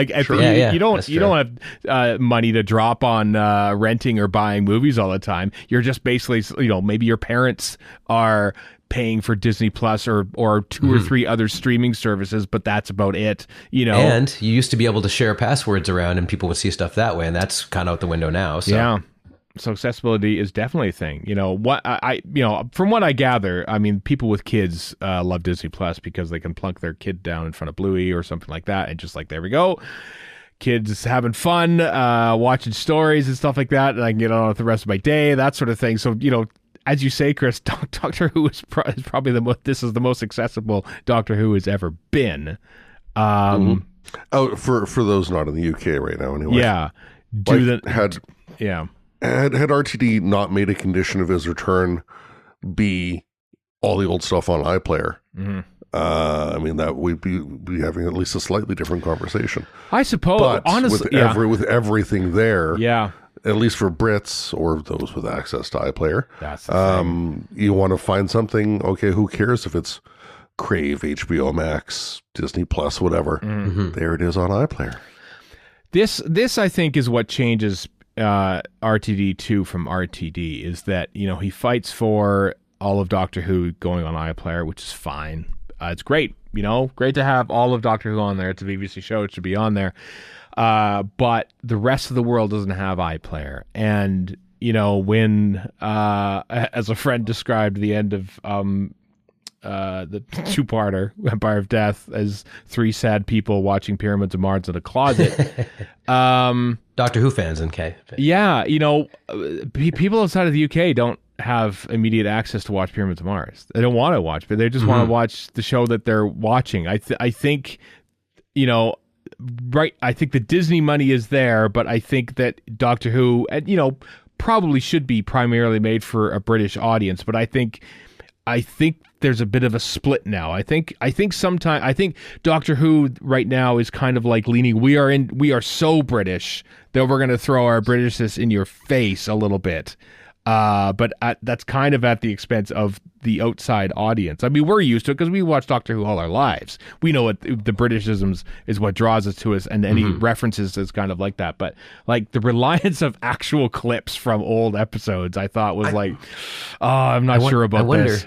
have money to drop on renting or buying movies all the time. You're just basically maybe your parents are paying for Disney Plus or 2 or 3 other streaming services, but that's about it, And you used to be able to share passwords around and people would see stuff that way, and that's kind of out the window now. So. Yeah. So accessibility is definitely a thing. From what I gather, I mean, people with kids love Disney Plus because they can plunk their kid down in front of Bluey or something like that, and just there we go. Kids having fun, watching stories and stuff like that, and I can get on with the rest of my day, that sort of thing. So, as you say, Chris, Doctor Who is probably this is the most accessible Doctor Who has ever been. For those not in the UK right now, anyway. Yeah. Had RTD not made a condition of his return be all the old stuff on iPlayer, I mean, that we'd be having at least a slightly different conversation. I suppose, but honestly, with everything there, yeah. At least for Brits or those with access to iPlayer, that's the thing. You want to find something. Okay, who cares if it's Crave, HBO Max, Disney Plus, whatever? There it is on iPlayer. This I think is what changes RTD2 from RTD is that he fights for all of Doctor Who going on iPlayer, which is fine. It's great, great to have all of Doctor Who on there. It's a BBC show; it should be on there. But the rest of the world doesn't have iPlayer. And, when, as a friend described the end of the 2-parter, Empire of Death, as 3 sad people watching Pyramids of Mars in a closet. Doctor Who fans in K. Yeah, people outside of the UK don't have immediate access to watch Pyramids of Mars. They don't want to watch, but they just want to watch the show that they're watching. I think, right, I think the Disney money is there, but I think that Doctor Who, probably should be primarily made for a British audience, but I think there's a bit of a split now. I think Doctor Who right now is kind of leaning, we are so British that we're going to throw our Britishness in your face a little bit. But that's kind of at the expense of the outside audience. I mean, we're used to it because we watch Doctor Who all our lives. We know what the Britishisms is what draws us to us, and any references is kind of like that. But the reliance of actual clips from old episodes, I thought was I'm not sure about this.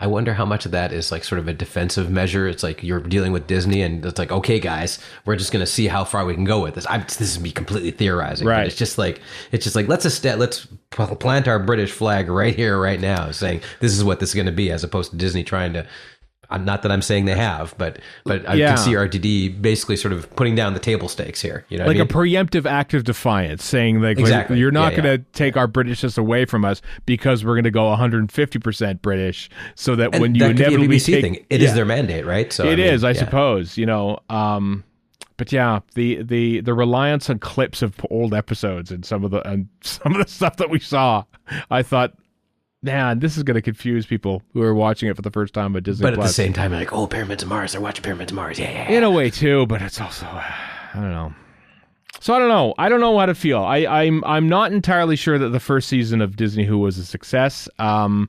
I wonder how much of that is like sort of a defensive measure. It's like you're dealing with Disney, and it's like, okay, guys, we're just going to see how far we can go with this. This is me completely theorizing, right? But it's just like let's plant our British flag right here, right now, saying this is what this is going to be, as opposed to Disney trying to. Not that I'm saying they have, but I can see RTD basically sort of putting down the table stakes here. You know, like a preemptive act of defiance, saying like, exactly. You're not going to take our Britishness away from us because we're going to go 150% British, so that when you inevitably be a BBC thing, it is their mandate, right? So I suppose, you know. But yeah, the reliance on clips of old episodes and some of the stuff that we saw, I thought, man, this is going to confuse people who are watching it for the first time at Disney+. But at the same time, like, oh, Pyramids of Mars, they're watching Pyramids of Mars, yeah. In a way too, but it's also, I don't know. So I don't know. I don't know how to feel. I'm not entirely sure that the first season of Disney Who was a success. I'll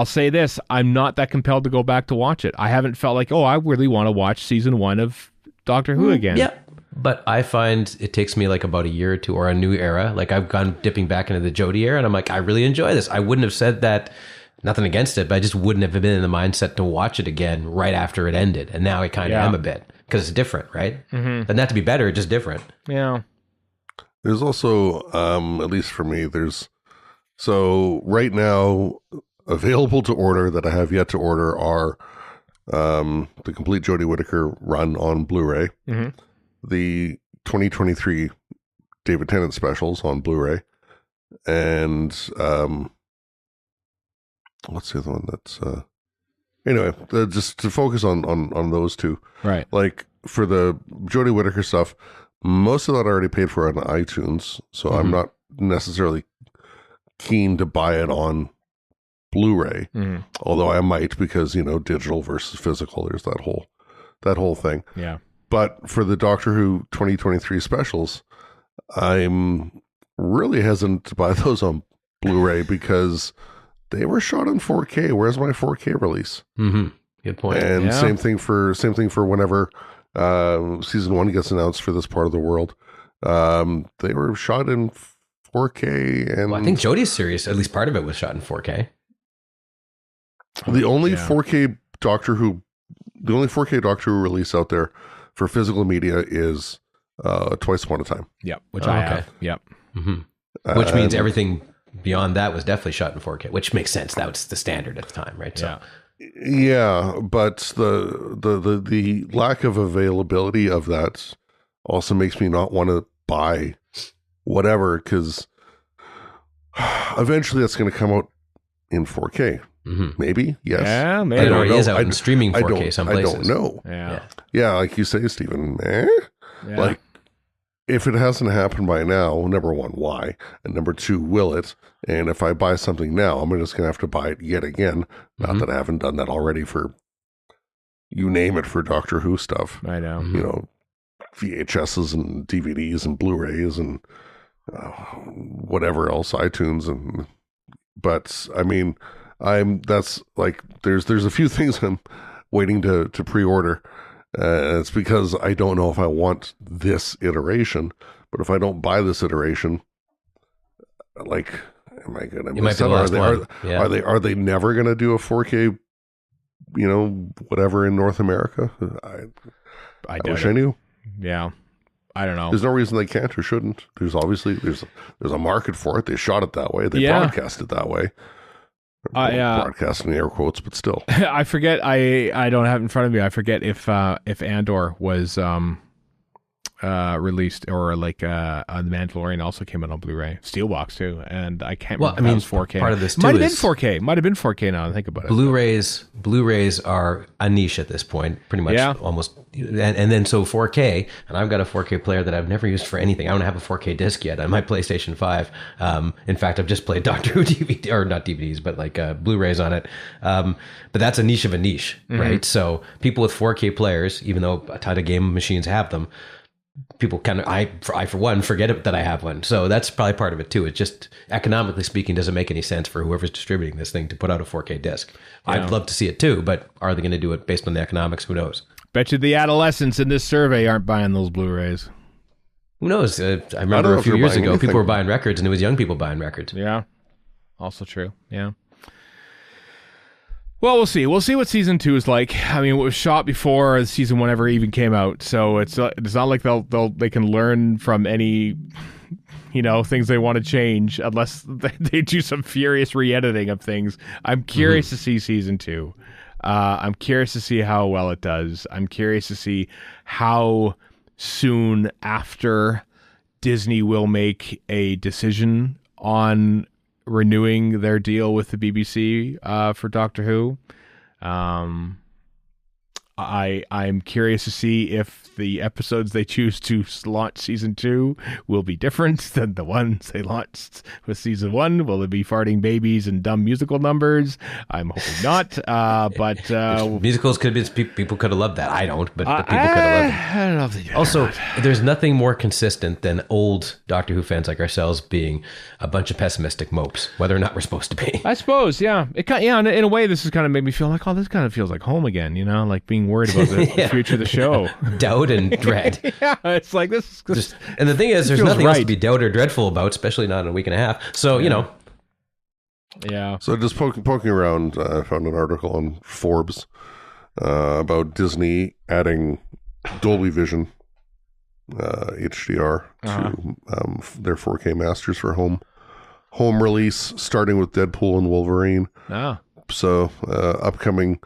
say this: I'm not that compelled to go back to watch it. I haven't felt like, I really want to watch season 1 of Doctor Who again. Yeah. But I find it takes me like about a year or two, or a new era. Like I've gone dipping back into the Jodie era, and I'm like, I really enjoy this. I wouldn't have said that, nothing against it, but I just wouldn't have been in the mindset to watch it again right after it ended. And now I kind of am a bit, because it's different, right? Mm-hmm. And not to be better, just different. Yeah. There's also, at least for me, so right now available to order that I have yet to order are the complete Jodie Whittaker run on Blu-ray. Mm-hmm. The 2023 David Tennant specials on Blu-ray, and what's the other one that's anyway, just to focus on those two, right? Like for the Jodie Whittaker stuff, most of that I already paid for on iTunes, so I'm not necessarily keen to buy it on Blu-ray, although I might, because digital versus physical, there's that whole thing. Yeah. But for the Doctor Who 2023 specials, I'm really hesitant to buy those on Blu-ray because they were shot in 4K. Where's my 4K release? Mm-hmm. Good point. And same thing for whenever season 1 gets announced for this part of the world. They were shot in 4K, and I think Jodie's series, at least part of it, was shot in 4K. The only 4K Doctor Who release out there for physical media is Twice Upon a Time. Yep, which I have. Yep. Mm-hmm. Which means everything beyond that was definitely shot in 4K, which makes sense. That was the standard at the time, right? So. Yeah, but the lack of availability of that also makes me not want to buy whatever, because eventually that's going to come out in 4K. Mm-hmm. Maybe, yes. Yeah, maybe. It already is out in streaming 4K some places. I don't know. Yeah, like you say, Stephen. Like, if it hasn't happened by now, number one, why? And number two, will it? And if I buy something now, I'm just going to have to buy it yet again. Not that I haven't done that already for, you name it, for Doctor Who stuff. I know. VHSs and DVDs and Blu-rays and whatever else, iTunes. But I mean, there's a few things I'm waiting to pre-order. It's because I don't know if I want this iteration, but if I don't buy this iteration, like, am I going to miss out? Are they never going to do a 4K, whatever in North America? I wish I knew. Yeah. I don't know. There's no reason they can't or shouldn't. There's obviously there's a market for it. They shot it that way. They broadcast it that way. Broadcasting air quotes, but still. I forget. I don't have it in front of me. I forget if Andor was released, or like The Mandalorian also came out on Blu-ray, Steelbox too, and I can't remember if it was 4K. Part of this too might have been 4K. Might have been 4K now that I think about it. Blu-rays are a niche at this point, pretty much, almost. And then so 4K, and I've got a 4K player that I've never used for anything. I don't have a 4K disc yet on my PlayStation 5. In fact, I've just played Doctor Who DVD, or not DVDs, but like Blu-rays on it. But that's a niche of a niche, right? So people with 4K players, even though a ton of game machines have them, people kind of, I for one, forget it that I have one. So that's probably part of it too. It just, economically speaking, doesn't make any sense for whoever's distributing this thing to put out a 4K disc. I'd love to see it too, but are they going to do it based on the economics? Who knows? Bet you the adolescents in this survey aren't buying those Blu-rays. Who knows? I remember a few years ago, people were buying records, and it was young people buying records. Yeah. Also true. Yeah. Well, we'll see. We'll see what season 2 is like. I mean, it was shot before season 1 ever even came out, so it's not like they can learn from any, things they want to change unless they do some furious re-editing of things. I'm curious to see season 2. I'm curious to see how well it does. I'm curious to see how soon after Disney will make a decision on renewing their deal with the BBC for Doctor Who. I'm curious to see if the episodes they choose to launch season 2 will be different than the ones they launched with season 1. Will it be farting babies and dumb musical numbers? I'm hoping not. But musicals could be, people could have loved that. I don't, but people could have loved it. I don't know if they do. Also, there's nothing more consistent than old Doctor Who fans like ourselves being a bunch of pessimistic mopes, whether or not we're supposed to be. I suppose, yeah. In a way, this has kind of made me feel like, this kind of feels like home again. Like being worried about the future of the show. Doubt and dread. Yeah, it's like this. And the thing is, there's nothing else right to be doubt or dreadful about, especially not in a week and a half. So, Yeah. So just poking around, I found an article on Forbes about Disney adding Dolby Vision HDR to their 4K masters for home release, starting with Deadpool and Wolverine. Oh. So upcoming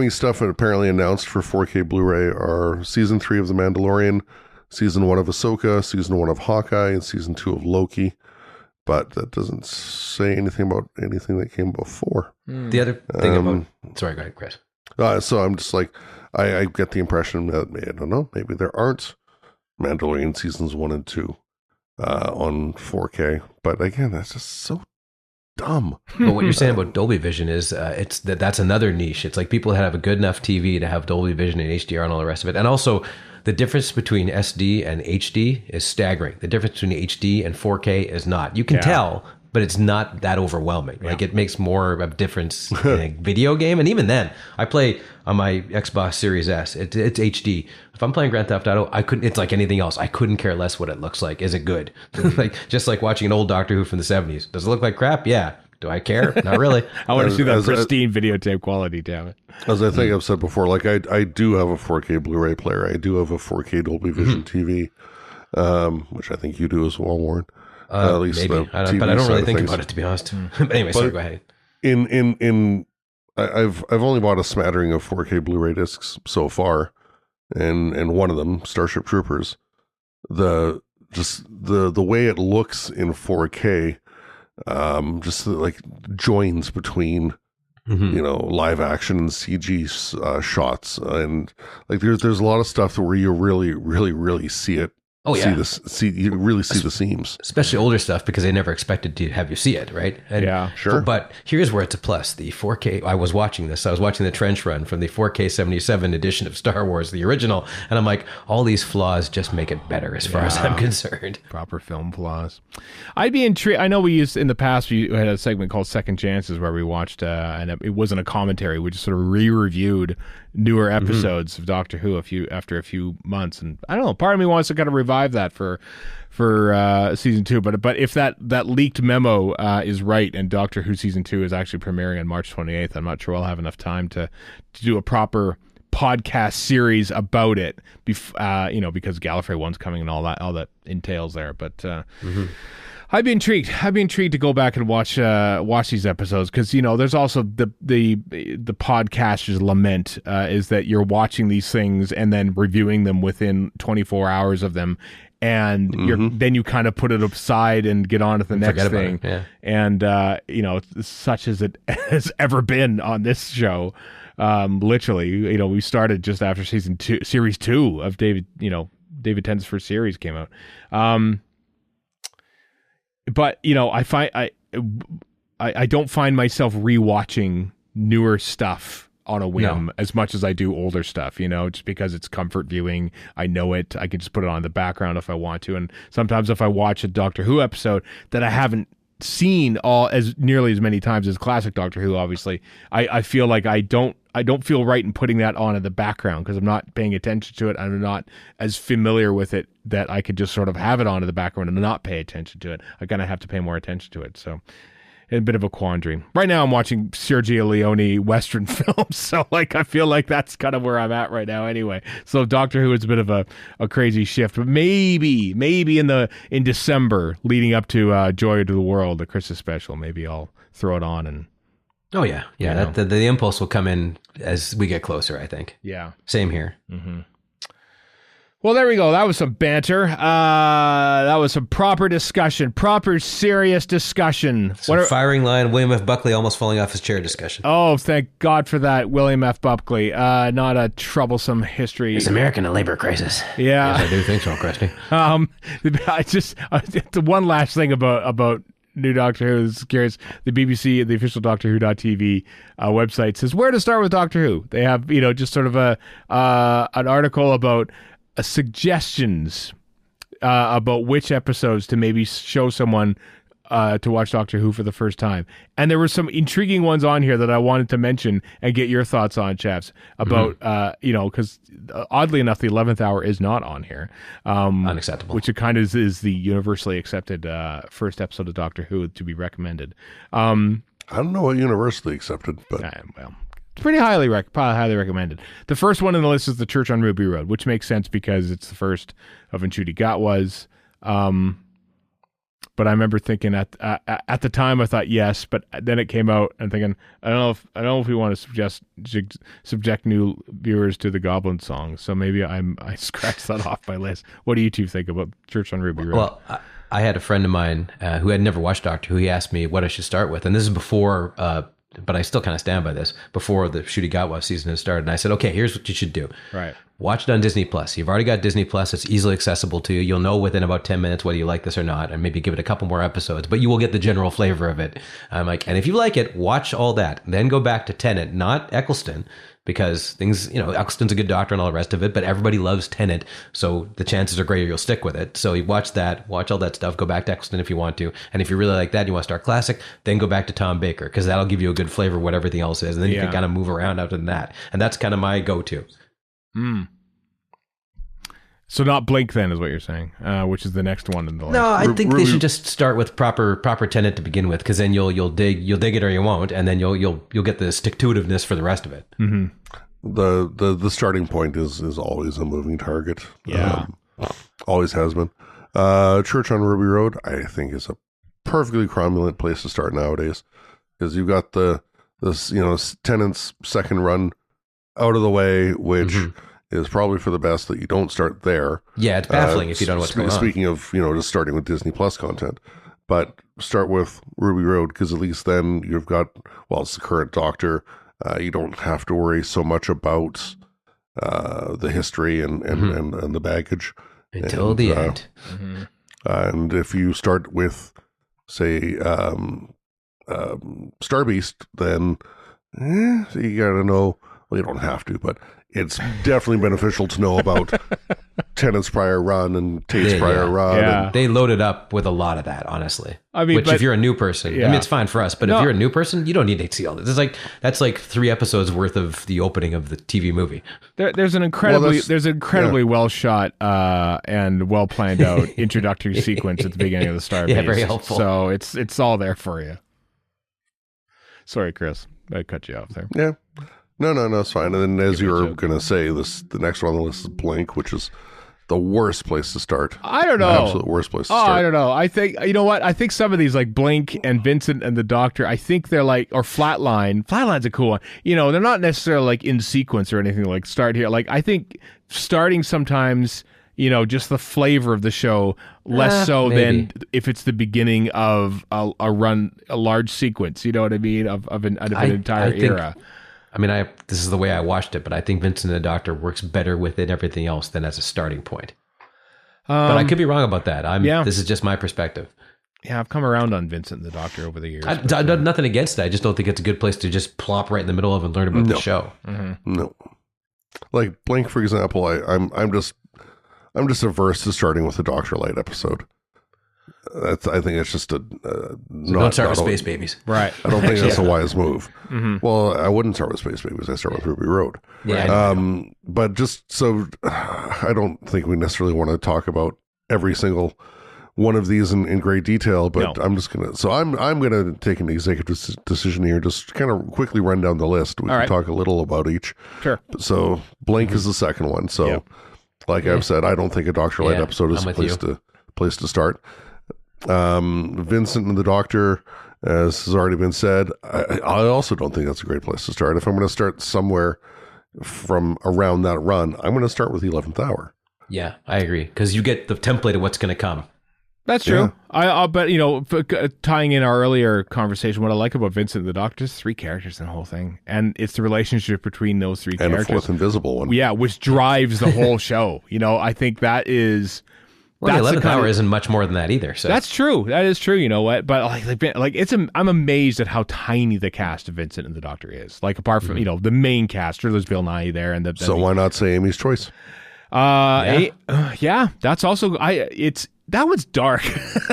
stuff apparently announced for 4K Blu-ray are Season 3 of The Mandalorian, Season 1 of Ahsoka, Season 1 of Hawkeye, and Season 2 of Loki. But that doesn't say anything about anything that came before. The other thing about... Sorry, go ahead, Chris. So I'm just like, I get the impression that, I don't know, maybe there aren't Mandalorian Seasons 1 and 2 on 4K. But again, that's just so dumb. But what you're saying about Dolby Vision is that's another niche. It's like people that have a good enough TV to have Dolby Vision and HDR and all the rest of it. And also, the difference between SD and HD is staggering. The difference between HD and 4K is not. You can tell, but it's not that overwhelming. Like, it makes more of a difference in a video game. And even then, I play on my Xbox Series S. It's HD. If I'm playing Grand Theft Auto, it's like anything else. I couldn't care less what it looks like. Is it good? Just like watching an old Doctor Who from the 70s. Does it look like crap? Yeah. Do I care? Not really. I want to see that pristine videotape quality, damn it. As I think I've said before, like I do have a 4K Blu-ray player. I do have a 4K Dolby Vision TV, which I think you do as well, Warren. At least maybe. But I don't really think about it, to be honest. But anyway, sorry, go ahead. I've only bought a smattering of 4K Blu-ray discs so far, and one of them, Starship Troopers, the way it looks in 4K, just like joins between live action and CG shots, and like there's a lot of stuff where you really see it. Oh yeah, you really see the seams, especially older stuff, because they never expected to have you see it, right? And yeah, sure. But here's where it's a plus: the 4K. I was watching the trench run from the 4K 77 edition of Star Wars, the original, and I'm like, all these flaws just make it better as far as I'm concerned. Proper film flaws. I'd be intrigued. I know we used in the past. We had a segment called Second Chances where we watched, and it wasn't a commentary. We just sort of re-reviewed newer episodes of Doctor Who after a few months, and I don't know. Part of me wants to kind of revive that for season 2, but if that leaked memo is right, and Doctor Who season 2 is actually premiering on March 28th, I'm not sure I'll have enough time to do a proper podcast series about it. Because Gallifrey 1's coming and all that entails there, but. I'd be intrigued. To go back and watch these episodes, because there's also the podcaster's lament is that you're watching these things and then reviewing them within 24 hours of them, and then you kind of put it aside and get on to the next thing. Yeah. And such as it has ever been on this show. Literally, we started just after series 2 of David Tennant's first series came out. But I don't find myself rewatching newer stuff on a whim as much as I do older stuff, just because it's comfort viewing. I know it. I can just put it on in the background if I want to. And sometimes if I watch a Doctor Who episode that I haven't seen as nearly as many times as classic Doctor Who, obviously, I feel like I don't feel right in putting that on in the background, because I'm not paying attention to it. I'm not as familiar with it that I could just sort of have it on in the background and not pay attention to it. I kind of have to pay more attention to it. So in a bit of a quandary. Right now I'm watching Sergio Leone Western films, so like I feel like that's kind of where I'm at right now anyway. So Doctor Who is a bit of a crazy shift, but maybe in December leading up to Joy to the World, the Christmas special, maybe I'll throw it on and Oh yeah. Yeah, the impulse will come in as we get closer, I think. Yeah. Same here. Mm-hmm. Well, there we go. That was some banter. That was some proper discussion, proper serious discussion. Firing line, William F. Buckley almost falling off his chair discussion. Oh, thank God for that, William F. Buckley. Not a troublesome history. Is America in a labor crisis? Yeah. Yes, I do think so, Christy. The one last thing about new Doctor Who is curious. The BBC, the official Doctor Who.tv website says where to start with Doctor Who. They have, just sort of an article about suggestions about which episodes to maybe show someone to watch Doctor Who for the first time. And there were some intriguing ones on here that I wanted to mention and get your thoughts on, chaps, about, because oddly enough, the 11th hour is not on here. Unacceptable. Which it kind of is the universally accepted first episode of Doctor Who to be recommended. I don't know what universally accepted, but... well, it's pretty highly recommended. The first one on the list is The Church on Ruby Road, which makes sense because it's the first of Ncuti Gatwa's. But I remember thinking at the time I thought yes, but then it came out and thinking I don't know if we want to subject new viewers to the Goblin song. So maybe I scratched that off my list. What do you two think about Church on Ruby Road? Well, I had a friend of mine who had never watched Doctor Who. He asked me what I should start with, and this is before. But I still kind of stand by this, before the Ncuti Gatwa season has started. And I said, okay, here's what you should do. Right. Watch it on Disney Plus. You've already got Disney Plus. It's easily accessible to you. You'll know within about 10 minutes whether you like this or not, and maybe give it a couple more episodes, but you will get the general flavor of it. I'm like, and if you like it, watch all that. Then go back to Tennant, not Eccleston, because things, Eccleston's a good doctor and all the rest of it, but everybody loves Tennant, so the chances are greater you'll stick with it. So you watch that, watch all that stuff, go back to Eccleston if you want to, and if you really like that, you want to start classic, then go back to Tom Baker, because that'll give you a good flavor of what everything else is, and then you can kind of move around after that. And that's kind of my go-to. So not Blink then is what you're saying, which is the next one in the list. No, I think they should just start with proper Tennant to begin with, because then you'll dig it or you won't, and then you'll get the stick-to-itiveness for the rest of it. Mm-hmm. The starting point is always a moving target. Yeah, always has been. Church on Ruby Road, I think, is a perfectly cromulent place to start nowadays, because you've got this Tennant's second run out of the way, which. Mm-hmm. Is probably for the best that you don't start there. Yeah, it's baffling if you don't know what's going on. Speaking of, just starting with Disney Plus content, but start with Ruby Road, because at least then you've got, it's the current Doctor. You don't have to worry so much about the history and the baggage. Until the end. And if you start with, say, Starbeast, then you got to know, you don't have to, but it's definitely beneficial to know about Tennant's prior run and Tate's prior run. Yeah. They loaded up with a lot of that, honestly. I mean, if you're a new person, it's fine for us, but if you're a new person, you don't need to see all this. That's like 3 episodes worth of the opening of the TV movie. There's an incredibly well shot and well planned out introductory sequence at the beginning of the Starbase. Yeah, very helpful. So it's all there for you. Sorry, Chris, I cut you off there. Yeah. No, it's fine. And then as you were going to say, the next one on the list is Blink, which is the worst place to start. I don't know. The absolute worst place to start. I don't know. I think, you know what? I think some of these, like Blink and Vincent and the Doctor, I think they're like, or Flatline. Flatline's a cool one. They're not necessarily like in sequence or anything like start here. Like, I think starting sometimes, just the flavor of the show, less so than if it's the beginning of a large sequence, you know what I mean? Of an entire era. This is the way I watched it, but I think Vincent and the Doctor works better within everything else than as a starting point. But I could be wrong about that. This is just my perspective. Yeah, I've come around on Vincent and the Doctor over the years. I've done nothing against it. I just don't think it's a good place to just plop right in the middle of and learn about the show. Mm-hmm. No, like Blink, for example. I'm just averse to starting with a Doctor Light episode. I think it's just don't start with Space Babies. Right. I don't think that's a wise move. Mm-hmm. Well, I wouldn't start with Space Babies. I start with Ruby Road. Yeah. But just so I don't think we necessarily want to talk about every single one of these in great detail, but No. I'm just gonna. So I'm gonna take an executive decision here. Just kind of quickly run down the list. We All can right. talk a little about each. Sure. So Blink is the second one. So, Yep. like I've said, I don't think a Dr. Light Yeah, episode is I'm a with place to start. Vincent and the Doctor, as has already been said, I also don't think that's a great place to start. If I'm going to start somewhere from around that run, I'm going to start with the 11th Hour. Yeah, I agree. Because you get the template of what's going to come. That's true. But tying in our earlier conversation, what I like about Vincent and the Doctor is 3 characters in the whole thing, and it's the relationship between those 3 And characters. a fourth invisible one. Yeah, which drives the whole show. I think that is. Well, the that's 11th hour isn't much more than that either. So That's true. That is true. You know what? But I'm amazed at how tiny the cast of Vincent and the Doctor is. Like apart from the main cast, there's Bill Nye there, and So why not say Amy's Choice? Yeah, that's also that one's dark.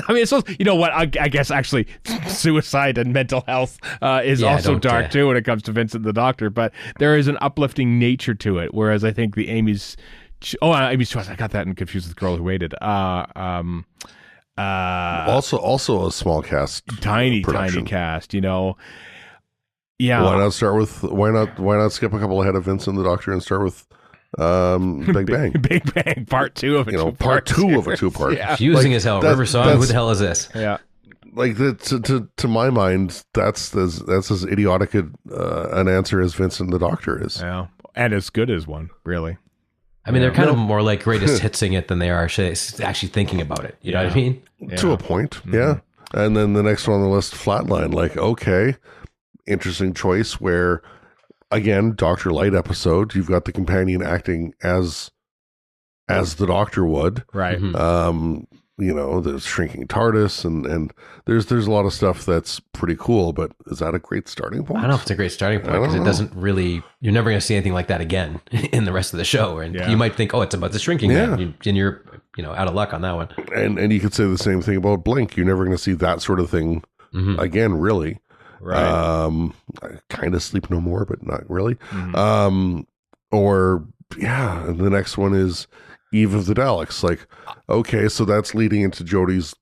I mean, it's also, you know what? I guess actually, suicide and mental health is also dark too when it comes to Vincent the Doctor. But there is an uplifting nature to it, whereas I think the Amy's Choice. I got that and confused with Girl Who Waited. Also a small cast, tiny production. cast. Yeah. Why not start with? Why not skip a couple ahead of Vincent the Doctor and start with Big Bang? Big Bang Part 2 of a part two of a two-part. Yeah. confusing as hell. River Song. Who the hell is this? Yeah. Like to my mind, that's as idiotic an answer as Vincent the Doctor is. Yeah. And as good as one, really. I mean, they're kind of more like greatest hitsing it than they are actually thinking about it. You know what I mean? To a point, yeah. And then the next one on the list, Flatline. Like, okay, interesting choice. Where again, Dr. Light episode, you've got the companion acting as the Doctor would, Right. The shrinking TARDIS, and there's a lot of stuff that's pretty cool. But is that a great starting point? I don't know if it's a great starting point because it doesn't really. You're never going to see anything like that again in the rest of the show, and you might think, oh, it's about the shrinking man, and you're out of luck on that one. And you could say the same thing about Blink. You're never going to see that sort of thing again, really. Right. Kind of Sleep No More, but not really. And the next one is Eve of the Daleks. Like, okay, so that's leading into Jodie's,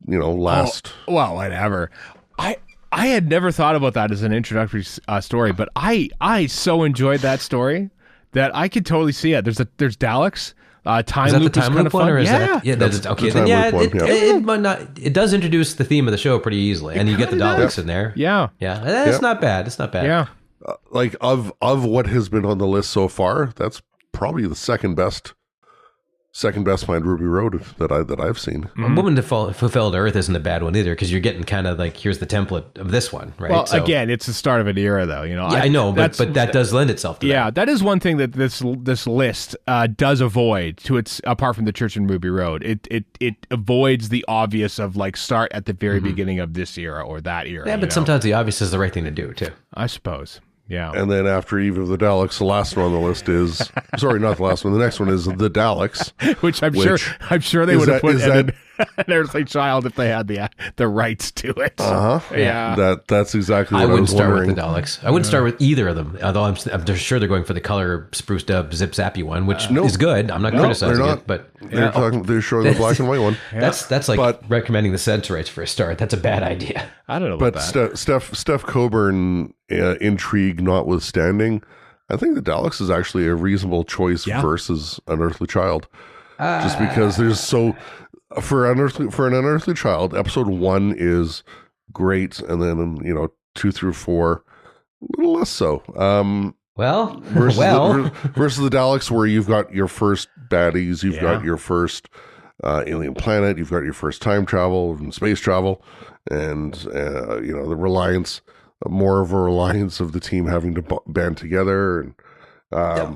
last. Oh, well, whatever. I had never thought about that as an introductory story, but I so enjoyed that story that I could totally see it. There's Daleks. Time Is that loop the time is kind loop of one, fun. or is Yeah. that? Yeah, that's okay. the Then, time loop one, it might not. It does introduce the theme of the show pretty easily, and you get the Daleks in there. Yeah. Yeah, that's not bad. It's not bad. Yeah. Like of what has been on the list so far, that's probably the second best find Ruby Road that I've seen. A Woman to Fulfilled Earth isn't a bad one either because you're getting kind of like, here's the template of this one, right? Well, again, it's the start of an era, though. Yeah, I know, but that does lend itself to that. Yeah, that is one thing that this list does avoid. To its apart from the Church and Ruby Road, it avoids the obvious of like start at the very beginning of this era or that era. Yeah, but sometimes the obvious is the right thing to do too. I suppose. Yeah. And then after Eve of the Daleks, the last one on the list is sorry, not the last one. The next one is the Daleks, which I'm sure they would have put an earthly child if they had the rights to it. Yeah. That's exactly what I wouldn't was start wondering. with the Daleks. I wouldn't start with either of them. Although I'm sure they're going for the color spruced up zip zappy one, which is good. I'm not criticizing they're not. it, but They're showing the black and white one. that's like recommending the Sensorites for a start. That's a bad idea. I don't know about But that. Steph Coburn intrigue notwithstanding, I think the Daleks is actually a reasonable choice versus An Unearthly Child. Just because there's for an Unearthly Child, episode 1 is great, and then 2 through 4 a little less so. Versus the Daleks, where you've got your first baddies, you've got your first alien planet, you've got your first time travel and space travel, and the reliance, more of a reliance of the team having to band together. And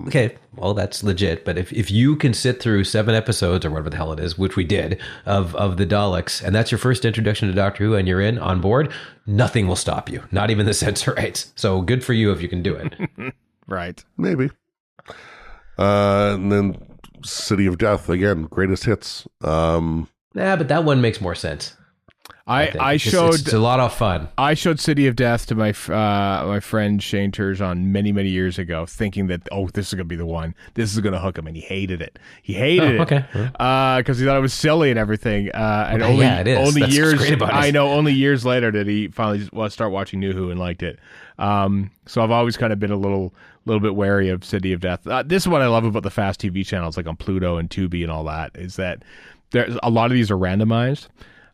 okay, well, that's legit. But if you can sit through 7 episodes or whatever the hell it is, which we did, of the Daleks, and that's your first introduction to Doctor Who, and you're on board, nothing will stop you. Not even the Sensorites. So good for you if you can do it. Right. Maybe. And then City of Death, again, greatest hits. But that one makes more sense. I It's showed a lot of fun. I showed City of Death to my friend Shane Turgeon many years ago, thinking that this is gonna be the one. This is gonna hook him, and he hated it. He hated it. Okay. Because he thought it was silly and everything. And it is. only That's years. what's great about it. I know. Only years later did he finally start watching New Who and liked it. So I've always kind of been a little bit wary of City of Death. This is what I love about the fast TV channels, like on Pluto and Tubi and all that, is that there's a lot of these are randomized.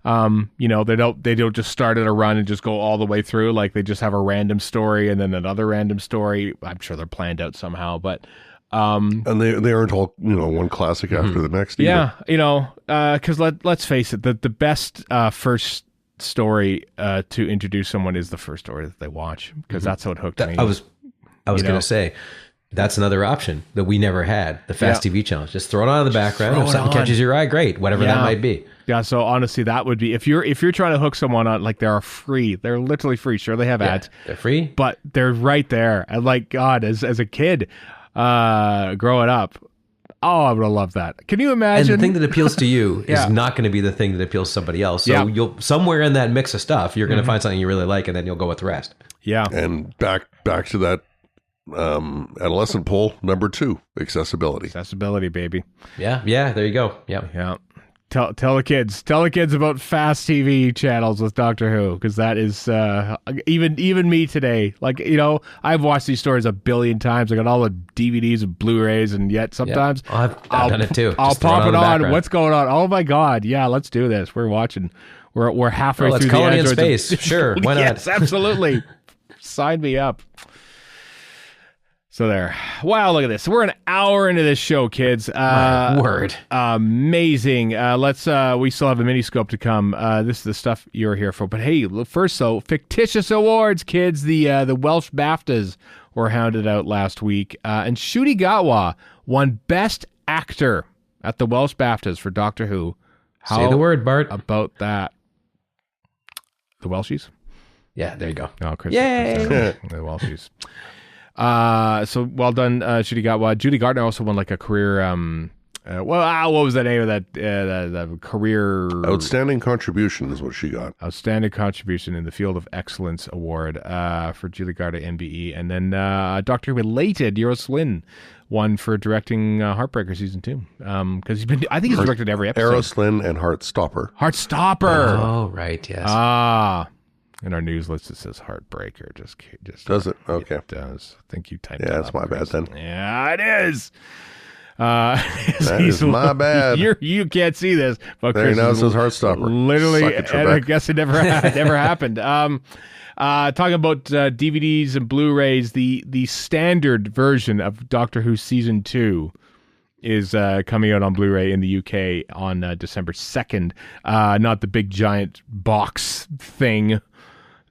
They don't just start at a run and just go all the way through. Like they just have a random story and then another random story. I'm sure they're planned out somehow, but and they aren't all one classic after the next. Either. Yeah, because let's face it, the best first story to introduce someone is the first story that they watch, because that's what hooked me. I was going to say. That's another option that we never had. The fast TV channels, just throw it on in the background. If something catches your eye, great. Whatever that might be. Yeah. So honestly, that would be if you're trying to hook someone on, like they're free. They're literally free. Sure, they have ads. They're free, but they're right there. And like God, as a kid, growing up, I would have loved that. Can you imagine? And the thing that appeals to you is not going to be the thing that appeals to somebody else. So you'll somewhere in that mix of stuff, you're going to find something you really like, and then you'll go with the rest. Yeah. And back to that. Adolescent poll number 2, accessibility, baby. Yeah, there you go. Yeah. Tell the kids about fast TV channels with Doctor Who, because that is even me today. Like, I've watched these stories a billion times. I got all the DVDs and Blu-rays, and yet sometimes I've done it too. I'll pop it on. What's going on? Oh my God! Yeah, let's do this. We're watching. We're halfway through the colony in space. Sure, why not? Yes, absolutely. Sign me up. So there. Wow, look at this. We're an hour into this show, kids. My word. Amazing. We still have a Miniscope to come. This is the stuff you're here for. But hey, first though, fictitious awards, kids. The Welsh BAFTAs were hounded out last week. And Ncuti Gatwa won Best Actor at the Welsh BAFTAs for Doctor Who. Say the word, Bart. About that. The Welshies? Yeah, there you go. Oh, Chris. Yay! The Welshies. So well done, Ncuti Gatwa. Judy Gardner also won like a career. What was the name of that career? Outstanding contribution is what she got. Outstanding contribution in the field of excellence award for Julie Gardner MBE, and then Doctor Related Euros Lynn won for directing Heartbreaker season 2. Because I think he's directed every episode. Eros Lynn and Heartstopper. Heartstopper. Oh right, yes. In our news list, it says Heartbreaker. Just does it? Okay. It does. I think you typed that. Yeah, that's my bad then. Yeah, it is. That is my bad. You can't see this, but there now it says Heartstopper. Literally, and I guess it never happened. Talking about DVDs and Blu-rays, the standard version of Doctor Who season 2 is coming out on Blu-ray in the UK on December 2nd. Not the big giant box thing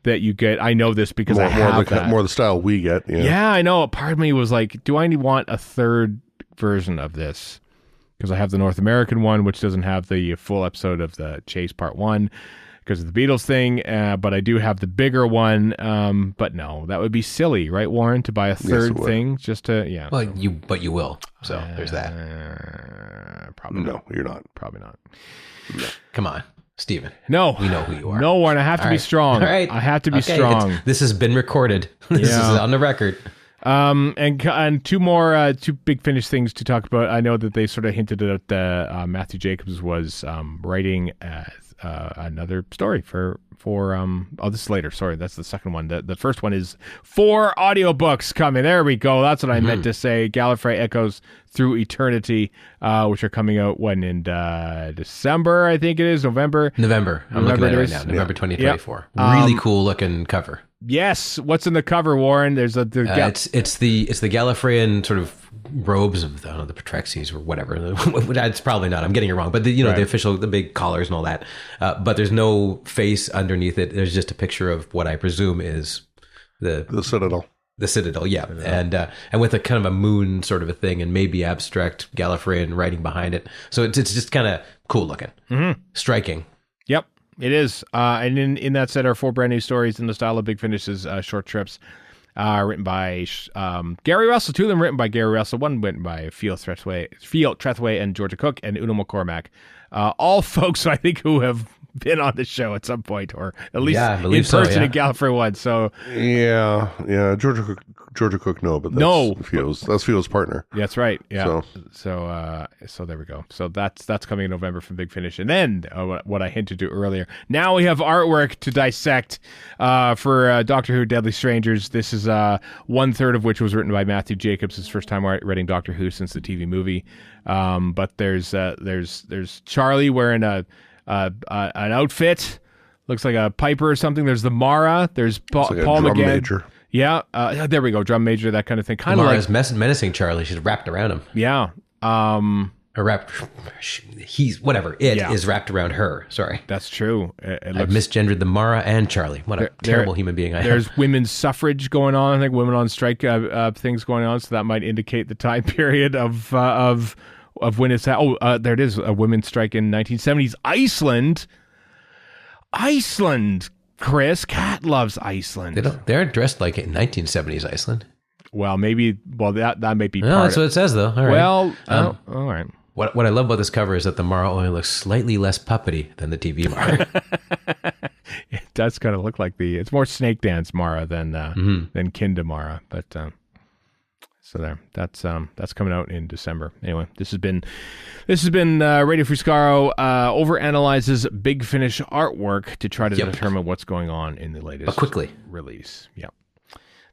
that you get. I know this because I have that. More the style we get. Yeah, I know. Part of me was like, do I want a third version of this? Because I have the North American one, which doesn't have the full episode of the Chase Part 1 because of the Beatles thing, but I do have the bigger one. But no, that would be silly, right, Warren, to buy a third thing just to, Well, you will. So there's that. Probably no, you're not. Probably not. No. Come on, Stephen. No. We know who you are. No, Warren, I have to be strong. All right. I have to be strong. This has been recorded. This is on the record. And two big Finnish things to talk about. I know that they sort of hinted at Matthew Jacobs was writing another story for this is later. Sorry, that's the second one. The first one is 4 audiobooks coming. There we go. That's what I meant to say. Gallifrey Echoes Through Eternity, which are coming out in December, I think it is. November. I'm looking at it right now. November 2024. Really cool looking cover. Yes. What's in the cover, Warren? There's it's the Gallifreyan sort of robes of the Patraxes or whatever. It's probably not. I'm getting it wrong. But the official, the big collars and all that. But there's no face underneath it. There's just a picture of what I presume is the Citadel. The Citadel, yeah. And with a kind of a moon sort of a thing and maybe abstract Gallifreyan writing behind it. So it's just kind of cool looking. Mm-hmm. Striking. Yep. It is. And in that set are 4 brand new stories in the style of Big Finish's short trips, written by Gary Russell. 2 of them written by Gary Russell. 1 written by Field Trethway and Georgia Cook and Una McCormack. All folks I think who have been on the show at some point, or at least I in believe person so, at Gallifrey One. So Yeah. Georgia Cook, no, but that's Fio's partner. that's right. Yeah. So So there we go. So that's coming in November from Big Finish, and then what I hinted to earlier. Now we have artwork to dissect for Doctor Who: Deadly Strangers. This is 1/3 of which was written by Matthew Jacobs, his first time writing Doctor Who since the TV movie. But there's Charlie wearing an outfit, looks like a piper or something. There's the Mara. There's Paul McGann. Major. Yeah, there we go. Drum major, that kind of thing. Kind of like menacing Charlie. She's wrapped around him. yeah. Or wrapped. He's whatever. It is wrapped around her. Sorry, That's true. I've misgendered the Mara and Charlie. What a terrible human being I am. There's women's suffrage going on. I think women on strike things going on. So that might indicate the time period of when it's there it is, a women's strike in 1970s Iceland. Chris, Kat loves Iceland. They aren't dressed like in 1970s Iceland. Well, maybe. Well, that may be. No, that's what it says though. All right. Well, all right. What I love about this cover is that the Mara only looks slightly less puppety than the TV Mara. It does kind of look like it's more Snake Dance Mara than Kinda Mara, but so there. That's coming out in December. Anyway, this has been Radio Free Skaro overanalyzes Big Finish artwork to try to determine what's going on in the latest But quickly. release. Yep.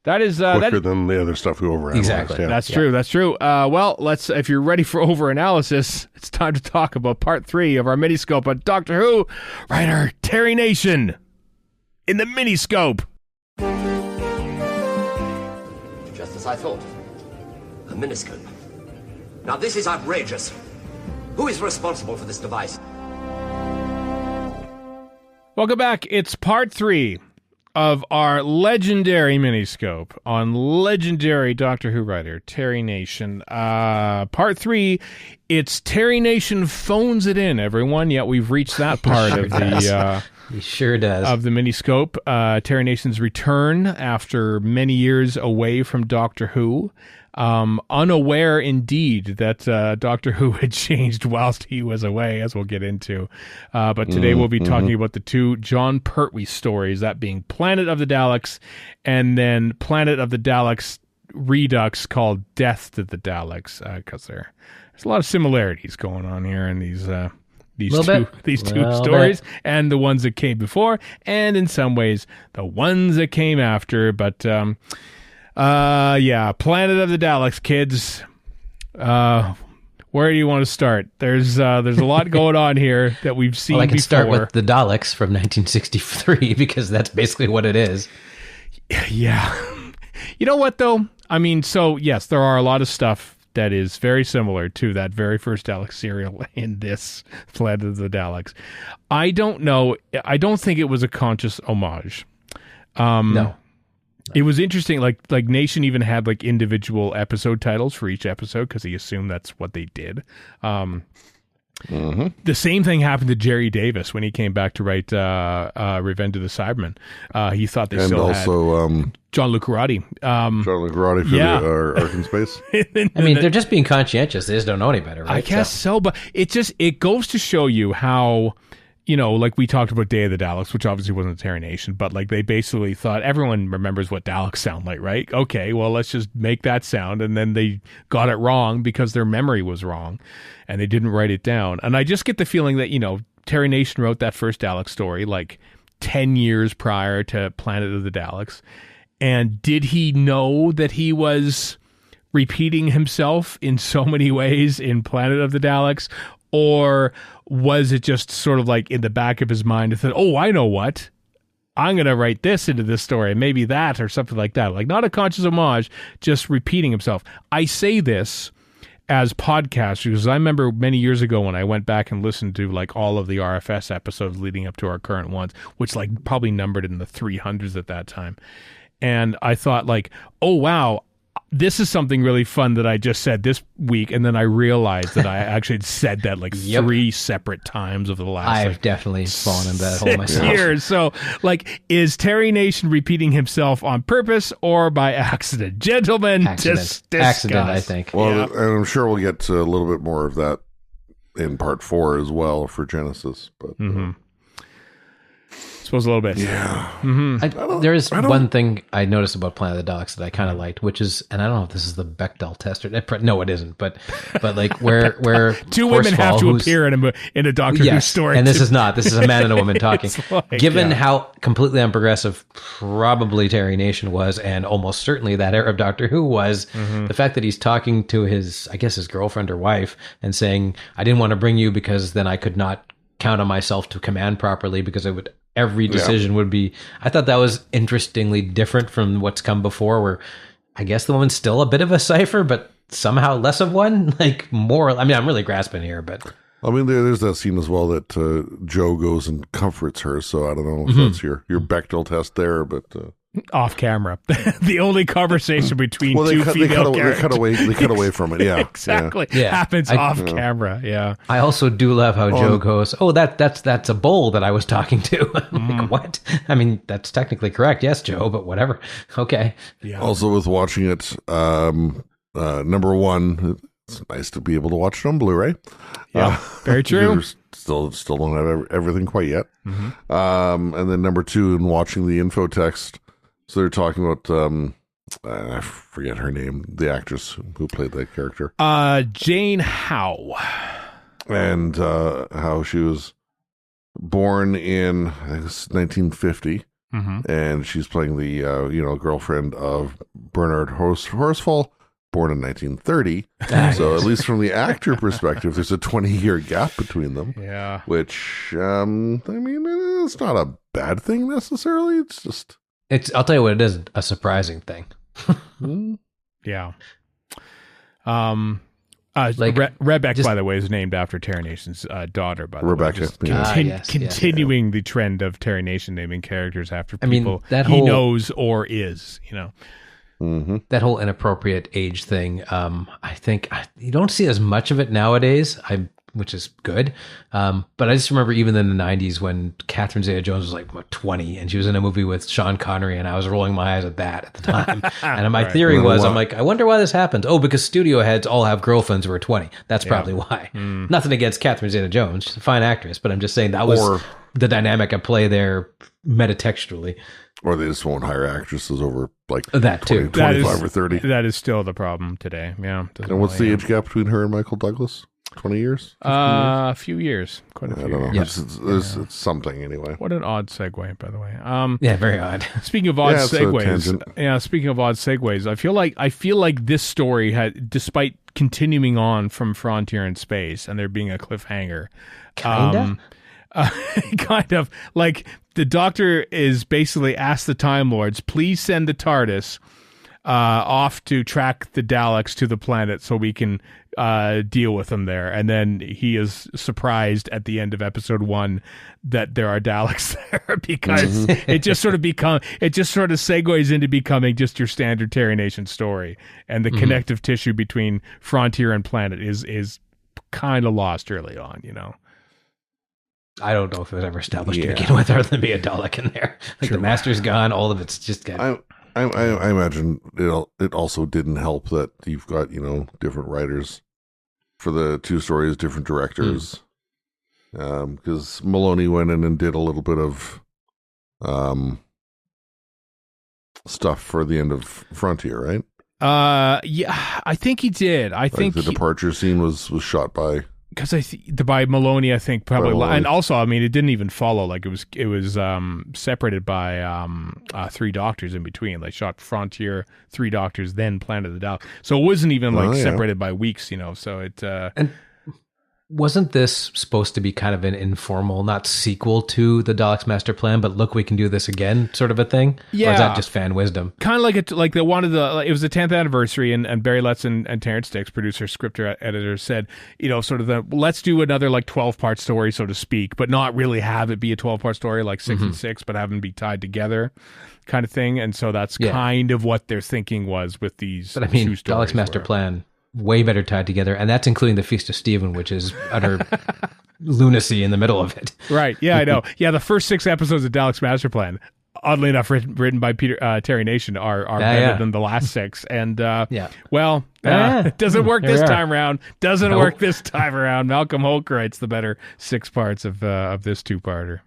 That is quicker than the other stuff we overanalyzed. Exactly. Yeah. That's true. That's true. Well, if you're ready for overanalysis, it's time to talk about part 3 of our Miniscope on Doctor Who writer Terry Nation in the Miniscope. Just as I thought. A Miniscope. Now this is outrageous. Who is responsible for this device? Welcome back. It's part 3 of our legendary Miniscope on legendary Doctor Who writer Terry Nation. Part 3, it's Terry Nation phones it in, everyone. Yeah, we've reached that part of the... He sure does. Of the Miniscope. Terry Nation's return after many years away from Doctor Who. Unaware indeed that Doctor Who had changed whilst he was away, as we'll get into. But today we'll be talking about the 2 John Pertwee stories, that being Planet of the Daleks and then Planet of the Daleks Redux called Death to the Daleks, because there's a lot of similarities going on here in these two stories and the ones that came before, and in some ways the ones that came after. But Planet of the Daleks, kids. Where do you want to start? There's a lot going on here that we've seen. Well, I can before. start with the Daleks from 1963 because that's basically what it is. Yeah. You know what though? I mean, so yes, there are a lot of stuff that is very similar to that very first Dalek serial in this Planet of the Daleks. I don't know. I don't think it was a conscious homage. No. It was interesting. Like Nation even had like individual episode titles for each episode because he assumed that's what they did. The same thing happened to Jerry Davis when he came back to write Revenge of the Cybermen. He thought they still had John Lucarati. For the Ark in Space. I mean, they're just being conscientious. They just don't know any better, right? I guess so, but it goes to show you how, like we talked about Day of the Daleks, which obviously wasn't a Terry Nation, but like they basically thought everyone remembers what Daleks sound like, right? Okay, well, let's just make that sound. And then they got it wrong because their memory was wrong and they didn't write it down. And I just get the feeling that, Terry Nation wrote that first Dalek story like 10 years prior to Planet of the Daleks. And did he know that he was repeating himself in so many ways in Planet of the Daleks? Or was it just sort of like in the back of his mind and said, oh, I know what? I'm going to write this into this story, maybe that or something like that. Like not a conscious homage, just repeating himself. I say this as podcasters because I remember many years ago when I went back and listened to like all of the RFS episodes leading up to our current ones, which like probably numbered in the 300s at that time. And I thought like, oh, wow, this is something really fun that I just said this week. And then I realized that I actually said that like 3 separate times over the last I've definitely fallen in that hole myself. years. So like, is Terry Nation repeating himself on purpose or by accident? Gentlemen, discuss. Accident, I think. Well, and I'm sure we'll get to a little bit more of that in part 4 as well for Genesis. But suppose a little bit. Yeah. There is one thing I noticed about Planet of the Daleks that I kind of liked, which is, and I don't know if this is the Bechdel test or no, it isn't, but like where two women have to appear in a Doctor Who story, and this is a man and a woman talking. Like, Given how completely unprogressive probably Terry Nation was, and almost certainly that era of Doctor Who was, the fact that he's talking to his girlfriend or wife and saying, "I didn't want to bring you because then I could not count on myself to command properly because every decision would be." I thought that was interestingly different from what's come before, where I guess the woman's still a bit of a cipher, but somehow less of one, like more. I mean, I'm really grasping here, but I mean, there's that scene as well that Joe goes and comforts her. So I don't know if that's your Bechdel test there, but off camera, the only conversation between two female characters. They cut away from it. Yeah, exactly. Yeah. Happens off camera. Yeah. I also do love how Joe goes, "Oh, that's a bull that I was talking to." I'm like, what? I mean, that's technically correct, yes, Joe, but whatever. Okay. Yeah. Also, with watching it, number one, it's nice to be able to watch it on Blu-ray. Yeah, very true. Still don't have everything quite yet. And then number two, in watching the info text, so they're talking about I forget her name, the actress who played that character, Jane Howe, and how she was born in, I think it's 1950, and she's playing the girlfriend of Bernard Horsfall, born in 1930. So at least from the actor perspective, there's a 20-year gap between them. Yeah. Which, I mean, it's not a bad thing necessarily. It's just... I'll tell you what it is, a surprising thing. Yeah. Rebecca, by the way, is named after Terry Nation's daughter, by the Rebecca, way. Continuing the trend of Terry Nation naming characters after people he knows or is, That whole inappropriate age thing, I think you don't see as much of it nowadays, which is good. But I just remember even in the 90s when Catherine Zeta-Jones was like 20 and she was in a movie with Sean Connery, and I was rolling my eyes at that at the time. And my theory was, I'm like, I wonder why this happens. Oh, because studio heads all have girlfriends who are 20. That's probably why. Nothing against Catherine Zeta-Jones. She's a fine actress, but I'm just saying that was the dynamic at play there metatextually. Or they just won't hire actresses over like that 20, too. 25 or 30. That is still the problem today. Yeah. And what's the age gap between her and Michael Douglas? 20 years? A few years. Quite a few. I don't know. Years. It's something anyway. What an odd segue, by the way. Yeah, very odd. Speaking of odd segues, speaking of odd segues, I feel like this story had, despite continuing on from Frontier in Space and there being a cliffhanger, kind of like the Doctor is basically asked the Time Lords, please send the TARDIS off to track the Daleks to the planet so we can deal with them there. And then he is surprised at the end of episode 1 that there are Daleks there because it just sort of segues into becoming just your standard Terry Nation story. And the connective tissue between Frontier and planet is kind of lost early on, I don't know if it was ever established to begin with, other than be a Dalek in there. Like the Master's gone, all of it's just got... I imagine it also didn't help that you've got, different writers for the two stories, different directors. Because Maloney went in and did a little bit of stuff for the end of Frontier, right? Yeah, I think he did. I think the departure scene was shot by... Because by Maloney, I think probably, and also, I mean, it didn't even follow. Like it was separated by 3 Doctors in between. Like shot Frontier, 3 Doctors, then Planet of the Daleks. So it wasn't even separated by weeks, So it. And wasn't this supposed to be kind of an informal, not sequel to the Daleks Master Plan, but look, we can do this again, sort of a thing? Yeah. Or is that just fan wisdom? Kind of like it was the 10th anniversary, and Barry Letts and Terrence Dix, producer, scripter, editor, said, sort of let's do another like 12-part story, so to speak, but not really have it be a 12-part story like 6 and 6, but have them be tied together, kind of thing. And so that's kind of what their thinking was with these. But I mean, 2 stories. Daleks Master Plan. Way better tied together, and that's including the Feast of Stephen, which is utter lunacy in the middle of it. Right? Yeah, I know. Yeah, the first 6 episodes of Daleks Master Plan, oddly enough, written by Terry Nation, are better than the last 6. And it doesn't work this time around. Doesn't work this time around. Malcolm Hulk writes the better 6 parts of this 2-parter.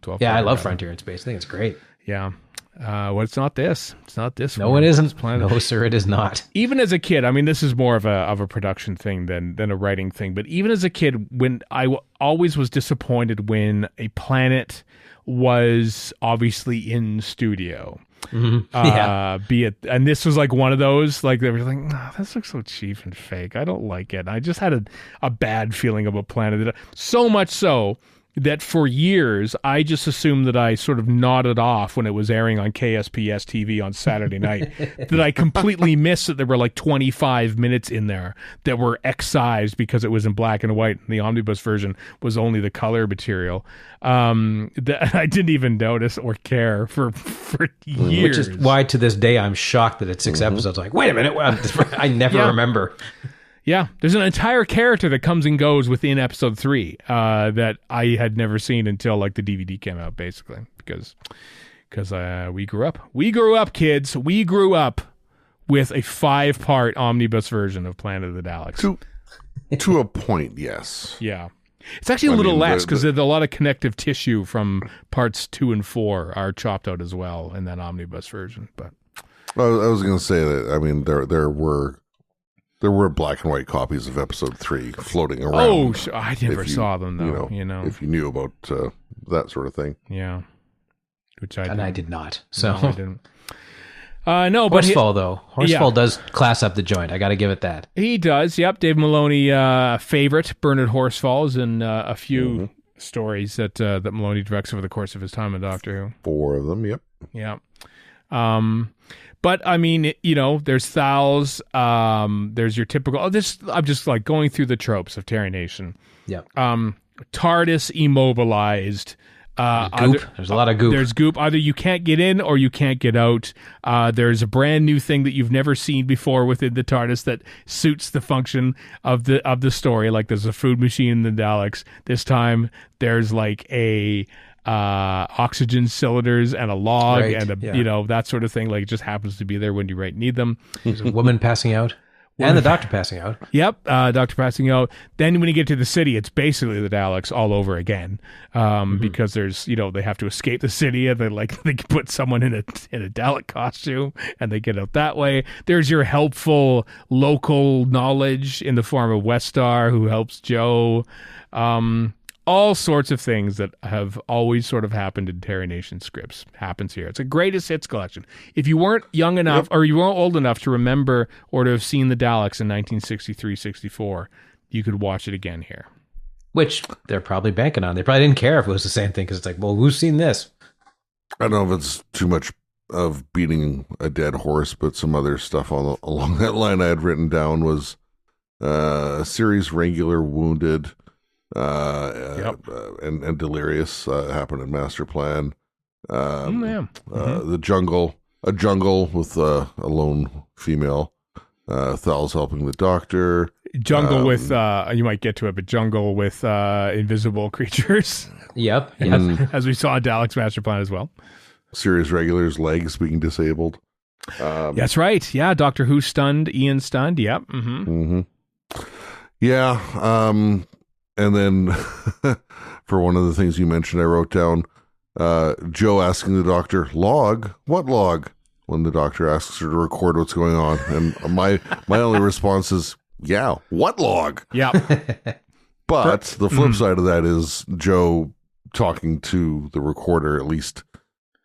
12. Yeah, I love Frontier in Space. I think it's great. Yeah. Well, it's not this. It's not this. No, it isn't. No, sir, it is not. Even as a kid, I mean, this is more of a production thing than a writing thing. But even as a kid, when I always was disappointed when a planet was obviously in studio. Be it, and this was like one of those, like they were like, oh, this looks so cheap and fake. I don't like it. And I just had a bad feeling about Planet. So much so that for years, I just assumed that I sort of nodded off when it was airing on KSPS TV on Saturday night, that I completely missed that there were like 25 minutes in there that were excised because it was in black and white. And the omnibus version was only the color material. That I didn't even notice or care for years. Which is why to this day I'm shocked that it's 6 episodes. Like, wait a minute, I never remember. Yeah, there's an entire character that comes and goes within episode 3 that I had never seen until like the DVD came out, basically, because we grew up. We grew up, kids. We grew up with a 5-part omnibus version of Planet of the Daleks. To a point, yes. Yeah. It's actually a little less because there's a lot of connective tissue from parts 2 and 4 are chopped out as well in that omnibus version. But I was going to say that, I mean, there were black and white copies of episode 3 floating around. Oh, I never saw them though. You know, if you knew about that sort of thing. Yeah, which I did not. So no, I didn't. No, but Horsefall though. Horsefall does class up the joint. I got to give it that. He does. Yep, Dave Maloney favorite Bernard Horsfall's in a few stories that Maloney directs over the course of his time in Doctor Who. 4 of them. Yep. Yeah. But I mean, you know, there's Thals, there's your typical. I'm just like going through the tropes of Terry Nation. Yeah. TARDIS immobilized. There's a lot of goop. There's goop. Either you can't get in or you can't get out. There's a brand new thing that you've never seen before within the TARDIS that suits the function of the story. Like there's a food machine in the Daleks. This time there's like a oxygen cylinders and a log and that sort of thing. Like it just happens to be there when you need them. There's a woman passing out. And the doctor passing out. Yep, doctor passing out. Then when you get to the city, it's basically the Daleks all over again, because there's they have to escape the city, and they put someone in a Dalek costume, and they get out that way. There's your helpful local knowledge in the form of Westar, who helps Joe. All sorts of things that have always sort of happened in Terry Nation scripts happens here. It's a greatest hits collection. If you weren't young enough or you weren't old enough to remember or to have seen the Daleks in 1963-64, you could watch it again here. Which they're probably banking on. They probably didn't care if it was the same thing because it's like, well, who's seen this? I don't know if it's too much of beating a dead horse, but some other stuff along that line I had written down was series regular wounded. And Delirious happened in Master Plan. The jungle, a jungle with a lone female. Thal's helping the doctor. Jungle with you might get to it, but jungle with invisible creatures. Yep. As we saw in Daleks Master Plan as well. Series regulars legs being disabled. That's right. Yeah, Doctor Who stunned, Ian stunned. Yep. Yeah. And then for one of the things you mentioned, I wrote down Joe asking the doctor, log? What log? When the doctor asks her to record what's going on. And my only response is, yeah, what log? Yeah. But the flip side of that is Joe talking to the recorder, at least,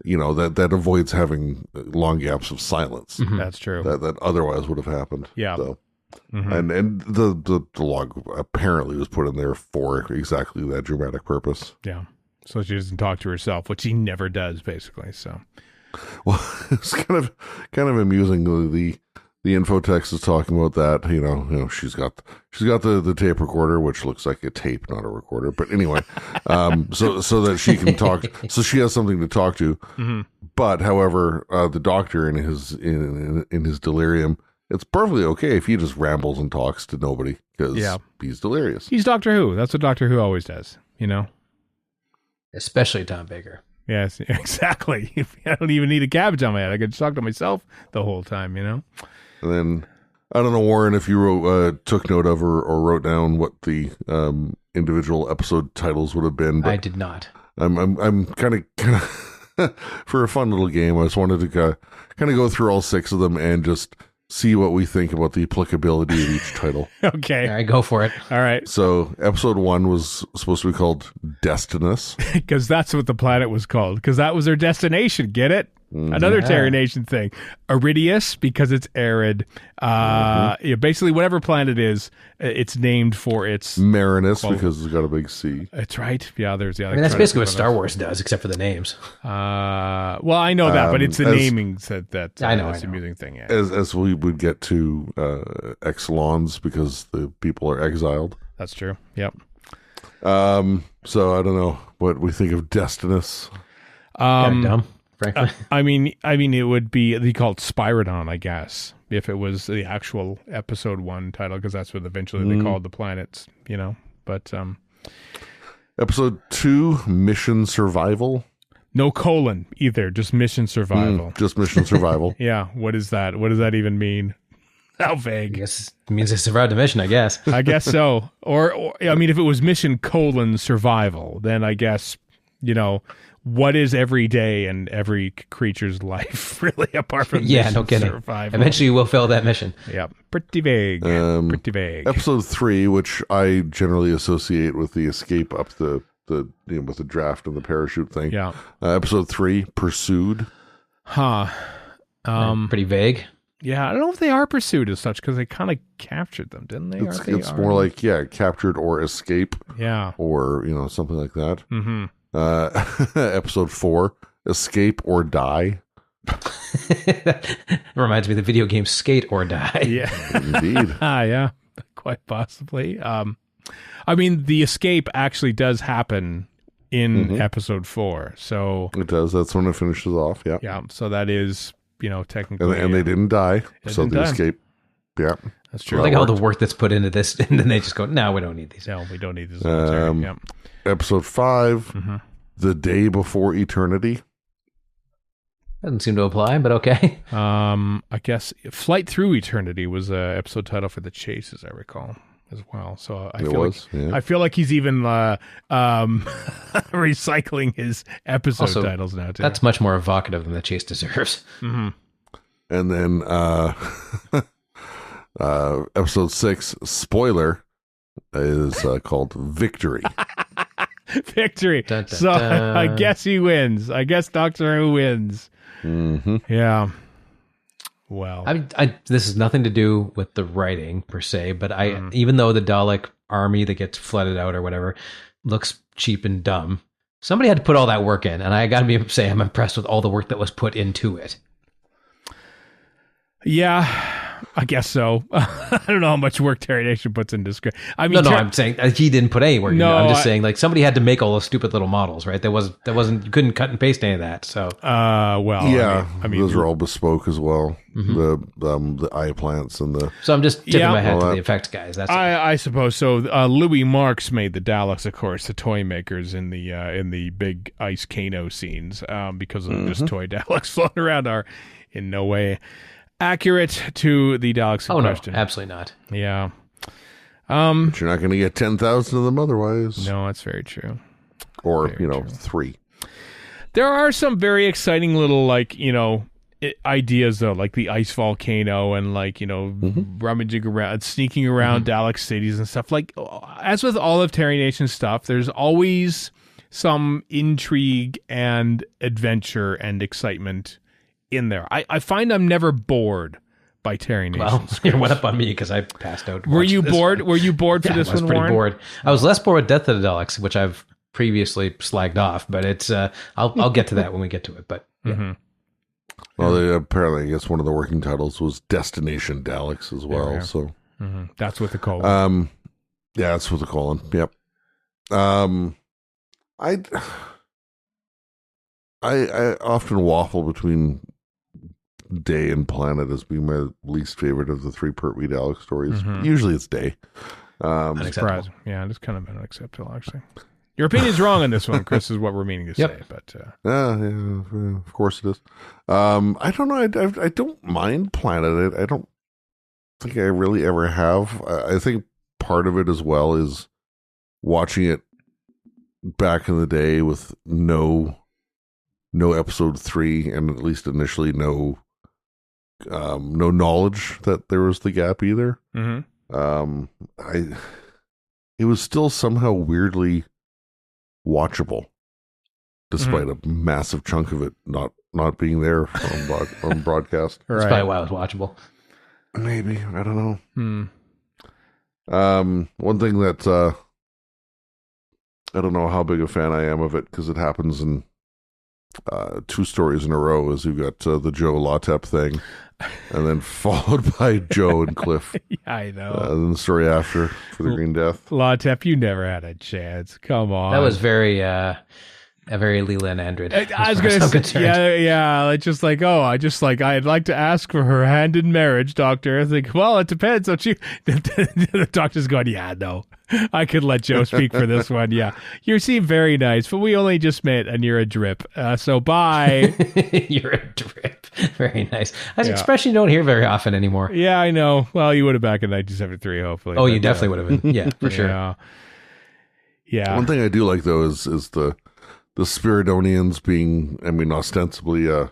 that avoids having long gaps of silence. That's true. That otherwise would have happened. Yeah. So. And the log apparently was put in there for exactly that dramatic purpose. Yeah. So she doesn't talk to herself, which she never does, basically. So, well, it's kind of amusing. The info text is talking about that. She's got the tape recorder, which looks like a tape, not a recorder. But anyway, so that she can talk, so she has something to talk to. But however, the doctor in his delirium. It's perfectly okay if he just rambles and talks to nobody because he's delirious. He's Doctor Who. That's what Doctor Who always does, Especially Tom Baker. Yes, exactly. I don't even need a cabbage on my head. I could talk to myself the whole time, you know? And then, I don't know, Warren, if you took note of or wrote down what the individual episode titles would have been. But I did not. I'm kind of for a fun little game. I just wanted to kind of go through all 6 of them and just see what we think about the applicability of each title. Okay. All right, go for it. All right. So episode 1 was supposed to be called Destinus. Because that's what the planet was called. Because that was their destination. Get it? Another Terry Nation thing. Iridius, because it's arid. Yeah, basically, whatever planet it is, it's named for its... Marinus, because it's got a big C. That's right. Yeah, there's... Yeah, I mean, that's basically what Star Wars does, except for the names. Well, I know that, but it's the naming that I know, that's the amusing thing. Yeah. As we would get to Exelons, because the people are exiled. That's true. Yep. So I don't know what we think of Destinus. Kinda dumb, frankly. I mean, it would be called Spyridon, I guess, if it was the actual episode 1 title, because that's what eventually they called the planets, you know. But episode 2, Mission Survival. No colon either, just mission survival. Just Mission Survival. Yeah, what is that? What does that even mean? How I vague. guess it means they survived the mission, I guess. I guess so. Or I mean, if it was mission survival, then I guess, you know, what is every day and every creature's life, really, apart from No kidding. survival? Eventually you will fail that mission. Yeah, pretty vague. Pretty vague. Episode 3, which I generally associate with the escape up the with the draft and the parachute thing. Yeah. Episode 3, Pursued. Huh. Pretty vague. Yeah, I don't know if they are pursued as such, because they kind of captured them, didn't they? It's more like, captured or escape. Yeah. Or, you know, something like that. Mm-hmm. Episode 4, Escape or Die. It reminds me of the video game Skate or Die. Yeah. Indeed. Yeah, quite possibly. I mean, the escape actually does happen in episode 4. So It does. That's when it finishes off. Yeah. yeah, so that is, you know, technically. And they didn't die. So didn't the die. escape. Yeah. That's true. I like all the work that's put into this, and then they just go, no, we don't need these. No, we don't need this. Yeah. Episode 5, The Day Before Eternity. Doesn't seem to apply, but okay. I guess Flight Through Eternity was a episode title for The Chase, as I recall, as well. So I feel like he's even recycling his episode Also, titles now too. That's much more evocative than the Chase deserves. Mm-hmm. And then episode 6, spoiler, is called Victory. Victory. Dun, dun, So dun. I guess he wins. I guess Doctor Who wins. Yeah. Well, I mean, this has nothing to do with the writing per se, but even though the Dalek army that gets flooded out or whatever looks cheap and dumb, somebody had to put all that work in, and I got to say I'm impressed with all the work that was put into it. yeah, I guess so. I don't know how much work Terry Nation puts into script. I mean, No, I'm saying he didn't put any work. No, I'm just saying like somebody had to make all those stupid little models, right? That wasn't you couldn't cut and paste any of that. So well, Yeah, I mean, those are all bespoke as well. The eye plants and the... so I'm just tipping my hat to Well, the effects guys. That's I suppose so. Louis Marks made the Daleks, of course, the toy makers in the big ice Kano scenes, because of just toy Daleks floating around are in no way accurate to the Daleks in question. No, absolutely not. Yeah. But you're not going to get 10,000 of them otherwise. No, that's very true. Or, Very true. 3. There are some very exciting little, like, ideas, though, like the ice volcano and, like, rummaging around, sneaking around Dalek cities and stuff. Like, as with all of Terry Nation stuff, there's always some intrigue and adventure and excitement in there. I find I'm never bored by Terry Nation. Well, you went up on me because I passed out. Were you bored? Were you bored for Yeah, this I was one, pretty Warren? bored. I was less bored with Death of the Daleks, which I've previously slagged off, but it's I'll get to that when we get to it. But yeah. Well, apparently, I guess one of the working titles was Destination Daleks as well. Yeah. So That's what the call. yeah, that's what they're calling. Yep. I often waffle between Day and Planet as being my least favorite of the 3 Pertwee Dalek stories. Usually it's Day. Surprise. Yeah, it's kind of been unacceptable, actually. Your opinion's wrong on this one, Chris, is what we're meaning to Yep. say. But Yeah, of course it is. I don't know. I don't mind Planet. I don't think I really ever have. I think part of it as well is watching it back in the day with no episode 3, and at least initially no knowledge that there was the gap either. mm-hmm. It was still somehow weirdly watchable, despite a massive chunk of it not being there on broadcast. That's probably why it was watchable. Maybe, I don't know. Hmm. One thing that I don't know how big a fan I am of it, because it happens in 2 stories in a row, is you've got the Joe Lautep thing, and then followed by Joe and Cliff. Yeah, I know. And the story after for the Green Death. Lautep, you never had a chance. Come on. That was very Leland Andred. I was going to say, yeah, it's just like, I'd like to ask for her hand in marriage, doctor. I think, well, it depends. So the doctor's going, yeah, no, I could let Joe speak for this one. Yeah, you seem very nice, but we only just met and you're a drip. So bye. You're a drip. Very nice. That's an expression you don't hear very often anymore. Yeah, I know. Well, you would have back in 1973, hopefully. Oh, you definitely would have been. Yeah, for sure. Yeah. One thing I do like, though, is the Spiridonians being, I mean, ostensibly a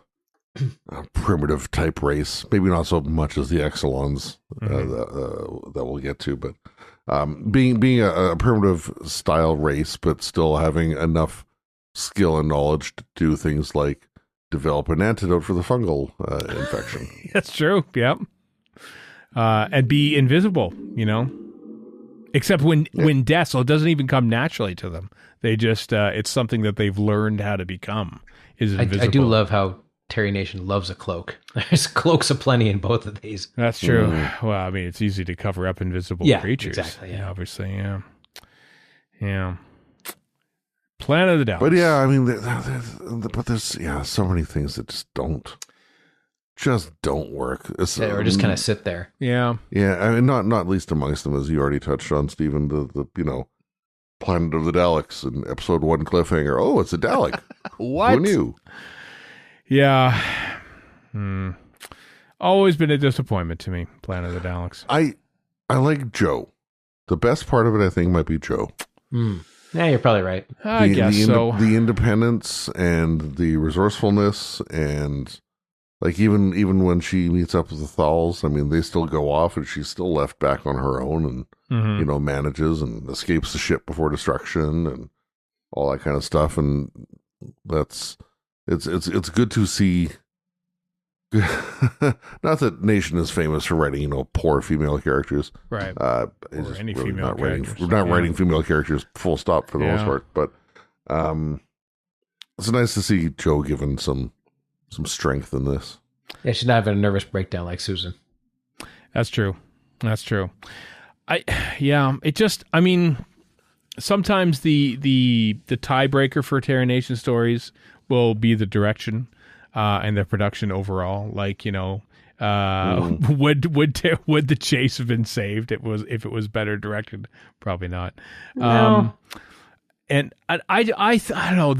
primitive type race. Maybe not so much as the Exelons that we'll get to, but being a primitive style race, but still having enough skill and knowledge to do things like develop an antidote for the fungal infection. That's true. Yep. And be invisible, except when death, so it doesn't even come naturally to them. They just, it's something that they've learned how to become, is invisible. I do love how Terry Nation loves a cloak. There's cloaks aplenty in both of these. That's true. Well, I mean, it's easy to cover up invisible creatures. Exactly. Yeah. Obviously, yeah. Yeah. Planet of the Daleks. But yeah, I mean, but there's so many things that just don't work. Or just kind of sit there. Yeah. Yeah, I mean, not least amongst them, as you already touched on, Stephen, the Planet of the Daleks in episode 1 cliffhanger. Oh, it's a Dalek. What? Who knew? Yeah. Always been a disappointment to me, Planet of the Daleks. I like Joe. The best part of it, I think, might be Joe. Yeah, you're probably right. I guess so. The independence and the resourcefulness, and like even when she meets up with the Thals, I mean, they still go off, and she's still left back on her own, and manages and escapes the ship before destruction, and all that kind of stuff. And it's good to see. Not that Nation is famous for writing, poor female characters, right? Or any really female characters. We're not writing female characters full stop for the most part, but it's nice to see Joe given some strength in this. Yeah, she's not having a nervous breakdown like Susan. That's true. Sometimes the tiebreaker for Terry Nation stories will be the direction and the production overall. Like, would the chase have been saved if it was better directed? Probably not. No. And I don't know.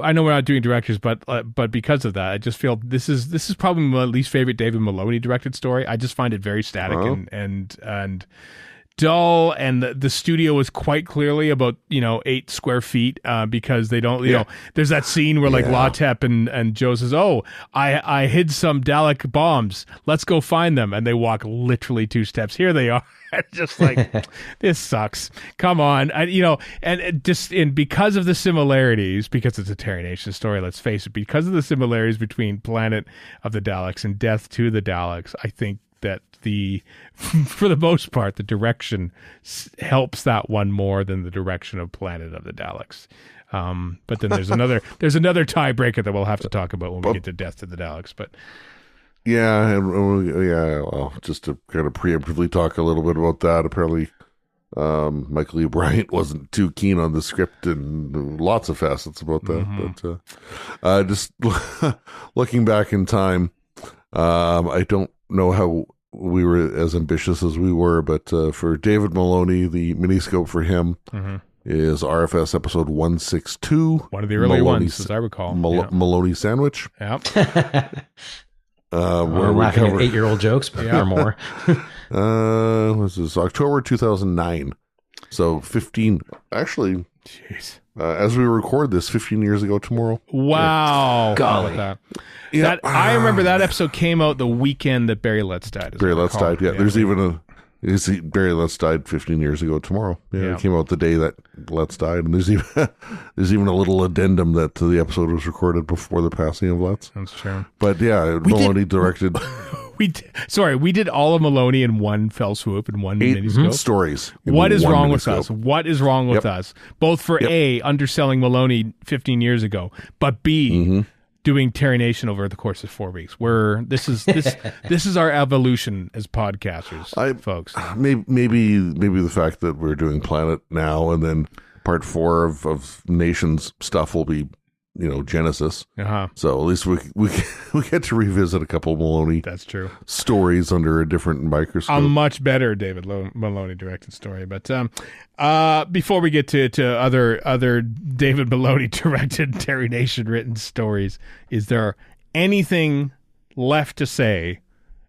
I know we're not doing directors, but because of that, I just feel this is probably my least favorite David Maloney directed story. I just find it very static and dull, and the studio was quite clearly about 8 square feet because they don't there's that scene where Lautep and Joe says, "Oh, I hid some Dalek bombs, let's go find them," and they walk literally 2 steps, here they are. Just like, this sucks, come on. And because of the similarities, because it's a Terry Nation story, let's face it, because of the similarities between Planet of the Daleks and Death to the Daleks, I think that for the most part, the direction helps that one more than the direction of Planet of the Daleks. But then there's another tiebreaker that we'll have to talk about when we get to Death to the Daleks. But well, just to kind of preemptively talk a little bit about that. Apparently, Michael E. Bryant wasn't too keen on the script, and lots of facets about that. But just looking back in time, I don't know how we were as ambitious as we were, but for David Maloney, the miniscope for him is RFS episode 162. One of the early ones, as I recall. Maloney Sandwich. Yep. Where we're laughing at 8-year-old jokes, but or more. This is October 2009. So 15, actually, jeez. As we record this, 15 years ago tomorrow. Wow. Golly. Yeah. I remember that episode came out the weekend that Barry Letts died. Barry Letts died, yeah. There's even a... Barry Letts died 15 years ago tomorrow. Yeah, it came out the day that Letts died, and there's even a little addendum that the episode was recorded before the passing of Letts. That's true. But yeah, Maloney directed. We did all of Maloney in one fell swoop in one miniscope. Stories. What is wrong with us? What is wrong with us? Both for A, underselling Maloney 15 years ago, but B, doing Terry Nation over the course of 4 weeks. This is our evolution as podcasters, folks. Maybe the fact that we're doing Planet now, and then part 4 of Nation's stuff will be, Genesis. So at least we get to revisit a couple of Maloney. That's true. Stories under a different microscope. A much better David Maloney directed story. But before we get to other David Maloney directed Terry Nation written stories, is there anything left to say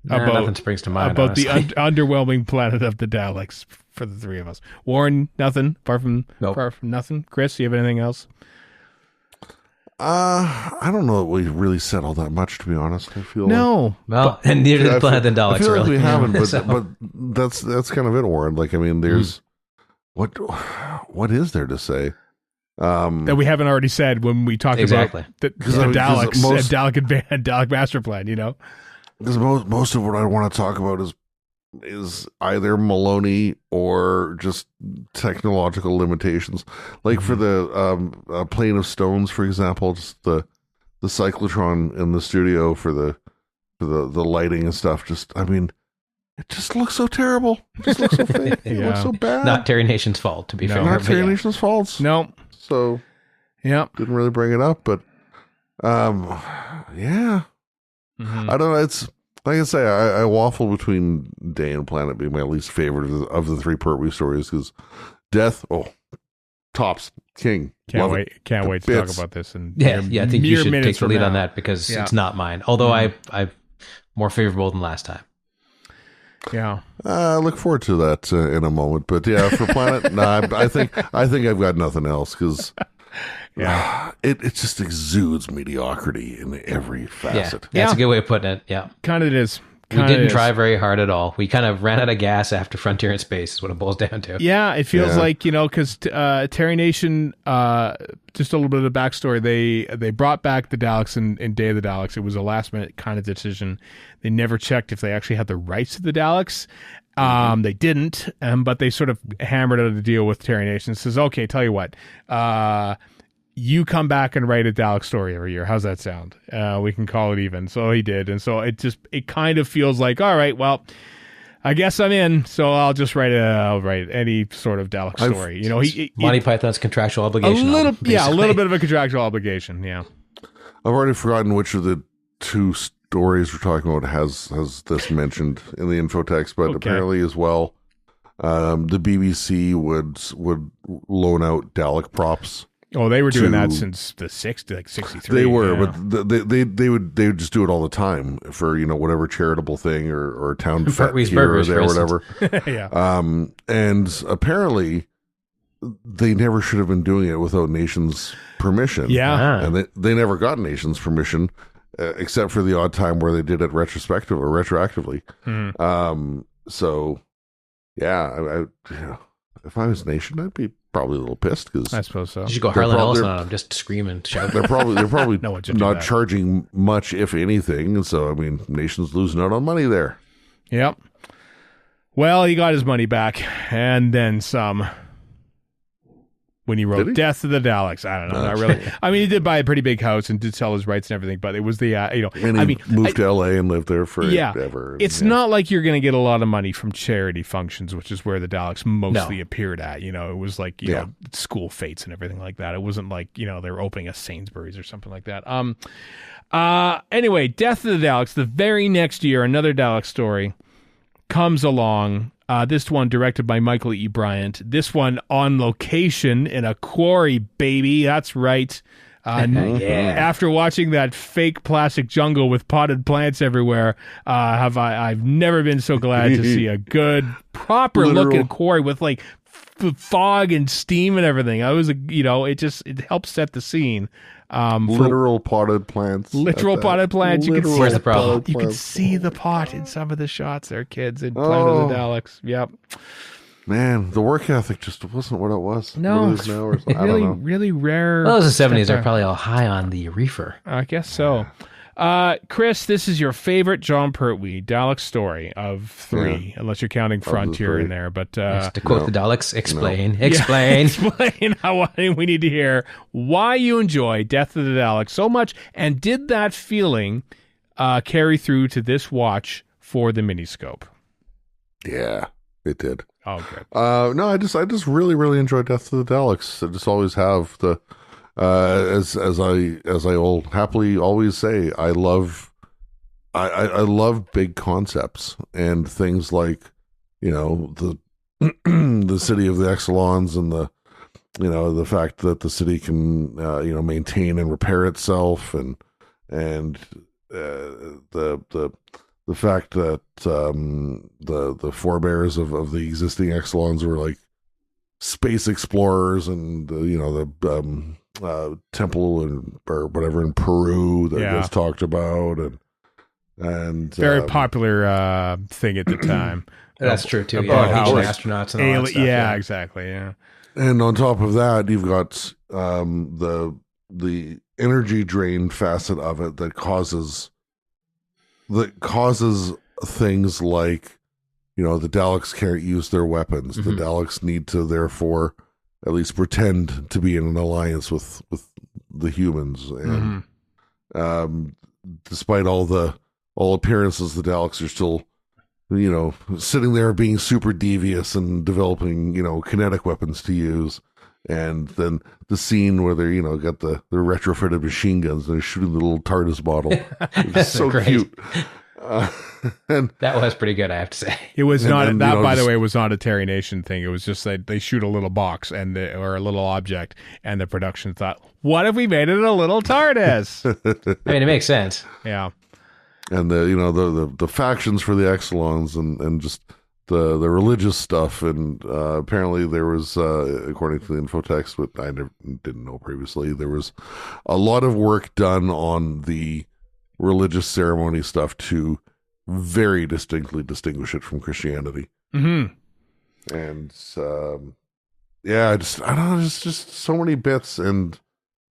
about nothing springs to mind about the underwhelming Planet of the Daleks for the three of us? Warren, nothing apart from nothing. Chris, you have anything else? I don't know that we really said all that much, to be honest. I feel and neither did Planet of the Daleks. I feel like really. We haven't, but that's kind of it, Warren. Like, I mean, there's what is there to say that we haven't already said when we talk about the Daleks and Dalek Master Plan? Because most of what I want to talk about is either Maloney or just technological limitations. Like for the Plane of Stones, for example, just the cyclotron in the studio for the lighting and stuff. Just, I mean, it just looks so terrible. It just looks so fake. It looks so bad. Not Terry Nation's fault, to be fair. Not Terry Nation's fault. No. So, didn't really bring it up, but yeah. I don't know. It's like I say, I waffle between Day and Planet being my least favorite of the 3 Pertwee stories, because Death, tops, king. Can't wait to talk about this. And I think you should take the lead on that, because it's not mine. Although I'm more favorable than last time. Yeah. I look forward to that in a moment. But yeah, for Planet, I think I've got nothing else, because it just exudes mediocrity in every facet. Yeah, that's a good way of putting it. Yeah. Kind of it is. We didn't try very hard at all. We kind of ran out of gas after Frontier in Space is what it boils down to. Yeah, it feels like, because Terry Nation, just a little bit of the backstory, they brought back the Daleks in Day of the Daleks. It was a last-minute kind of decision. They never checked if they actually had the rights to the Daleks. They didn't, but they sort of hammered out a deal with Terry Nation. Says, okay, tell you what, you come back and write a Dalek story every year. How's that sound? We can call it even. So he did. And so it kind of feels like, all right, well, I guess I'm in. So I'll write any sort of Dalek story. Monty Python's contractual obligation. A little bit of a contractual obligation. Yeah. I've already forgotten which of the 2 stories we're talking about has this mentioned in the info text, but apparently as well, the BBC would loan out Dalek props. Oh, they were doing that since the 60s, like 63. They were, but they would just do it all the time for whatever charitable thing or town fete here or there or whatever. And apparently they never should have been doing it without Nation's permission. Yeah, and they never got Nation's permission, except for the odd time where they did it retroactively. So yeah, if I was Nation, I'd be probably a little pissed, because I suppose so. You should go Harlan Ellison on them, just scream and shout. They're probably not charging much, if anything. And so, I mean, Nation's losing out on money there. Yep. Well, he got his money back, and then some. When he wrote Death of the Daleks, I don't know, not really. I mean, he did buy a pretty big house and did sell his rights and everything, but it was the And he moved to LA and lived there forever. It's not like you're going to get a lot of money from charity functions, which is where the Daleks mostly appeared at. It was like school fates and everything like that. It wasn't like they were opening a Sainsbury's or something like that. Anyway, Death of the Daleks. The very next year, another Dalek story comes along. This one directed by Michael E. Bryant. This one on location in a quarry, baby. That's right. After watching that fake plastic jungle with potted plants everywhere, I've never been so glad to see a good, proper looking quarry with like fog and steam and everything. It helps set the scene. Literal potted plants. Literal potted plants. You can see Where's the problem? You can see the pot in some of the shots there, kids, in Planet of the Daleks. Yep. Man, the work ethic just wasn't what it was. No, what it is now or something. I don't know. really rare. Well, those the 70s. They're probably all high on the reefer. I guess so. Chris, this is your favorite John Pertwee Dalek story of 3, unless you're counting Frontier in there. But to quote the Daleks, explain. Yeah, explain how we need to hear why you enjoy Death of the Daleks so much, and did that feeling carry through to this watch for the Miniscope? Yeah, it did. Oh, good. No, I just really, really enjoy Death of the Daleks. I just always have. As I will happily always say, I love big concepts and things like, the the city of the Exelons and the fact that the city can maintain and repair itself and the fact that the forebears of the existing Exelons were like space explorers, and the temple or whatever in Peru that gets talked about, and very popular thing at the time. That's true too. About how astronauts and all that stuff. Yeah, exactly. Yeah. And on top of that, you've got the energy drain facet of it that causes things like, the Daleks can't use their weapons. Mm-hmm. The Daleks need to therefore at least pretend to be in an alliance with the humans. And despite all appearances, the Daleks are still, sitting there being super devious and developing, kinetic weapons to use. And then the scene where they're, got the retrofitted machine guns and they're shooting the little TARDIS bottle. It's so great. cute. And that was pretty good, I have to say. It was by the way, was not a Terry Nation thing. It was just that they shoot a little box or a little object, and the production thought, what if we made it a little TARDIS? I mean, it makes sense. Yeah. And the factions for the Exelons and just the religious stuff, and apparently there was, according to the infotext, which I didn't know previously, there was a lot of work done on the religious ceremony stuff to very distinctly distinguish it from Christianity. Mm-hmm. And I don't know, just so many bits, and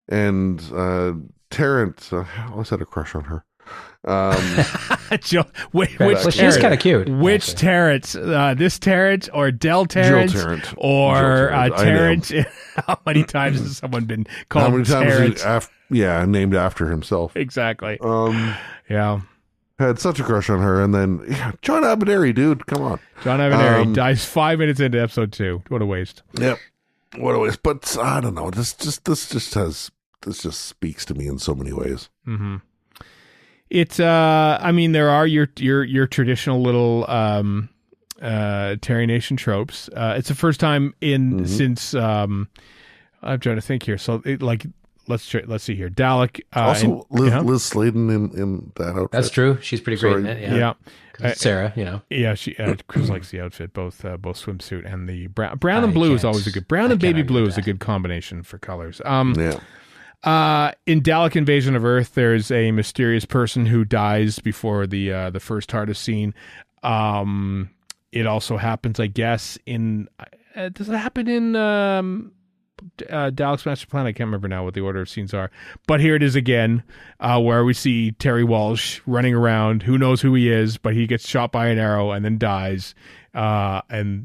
Tarrant, I always had a crush on her. Which she's kind of cute. Which actually. Terrence? This Terrence or Del Terrence? Jill Tarrant. Or Terrence? How many times has someone been called Terrence? Named after himself. Exactly. Yeah. Had such a crush on her, and then John Abineri, dude, come on. John Abineri dies 5 minutes into episode 2. What a waste. Yep. What a waste. But I don't know. This just speaks to me in so many ways. Mm-hmm. It's there are your traditional little Terry Nation tropes. It's the first time since I'm trying to think here. So let's see here. Dalek also Liz Sladen in that outfit. That's true. She's pretty great. Yeah. Sarah, Yeah, she Chris likes the outfit, both swimsuit and the brown and blue is always a good and baby blue is a good combination for colors. In Dalek Invasion of Earth, there's a mysterious person who dies before the first TARDIS scene. It also happens, I guess, does it happen in Dalek's Master Plan? I can't remember now what the order of scenes are. But here it is again, where we see Terry Walsh running around. Who knows who he is, but he gets shot by an arrow and then dies. And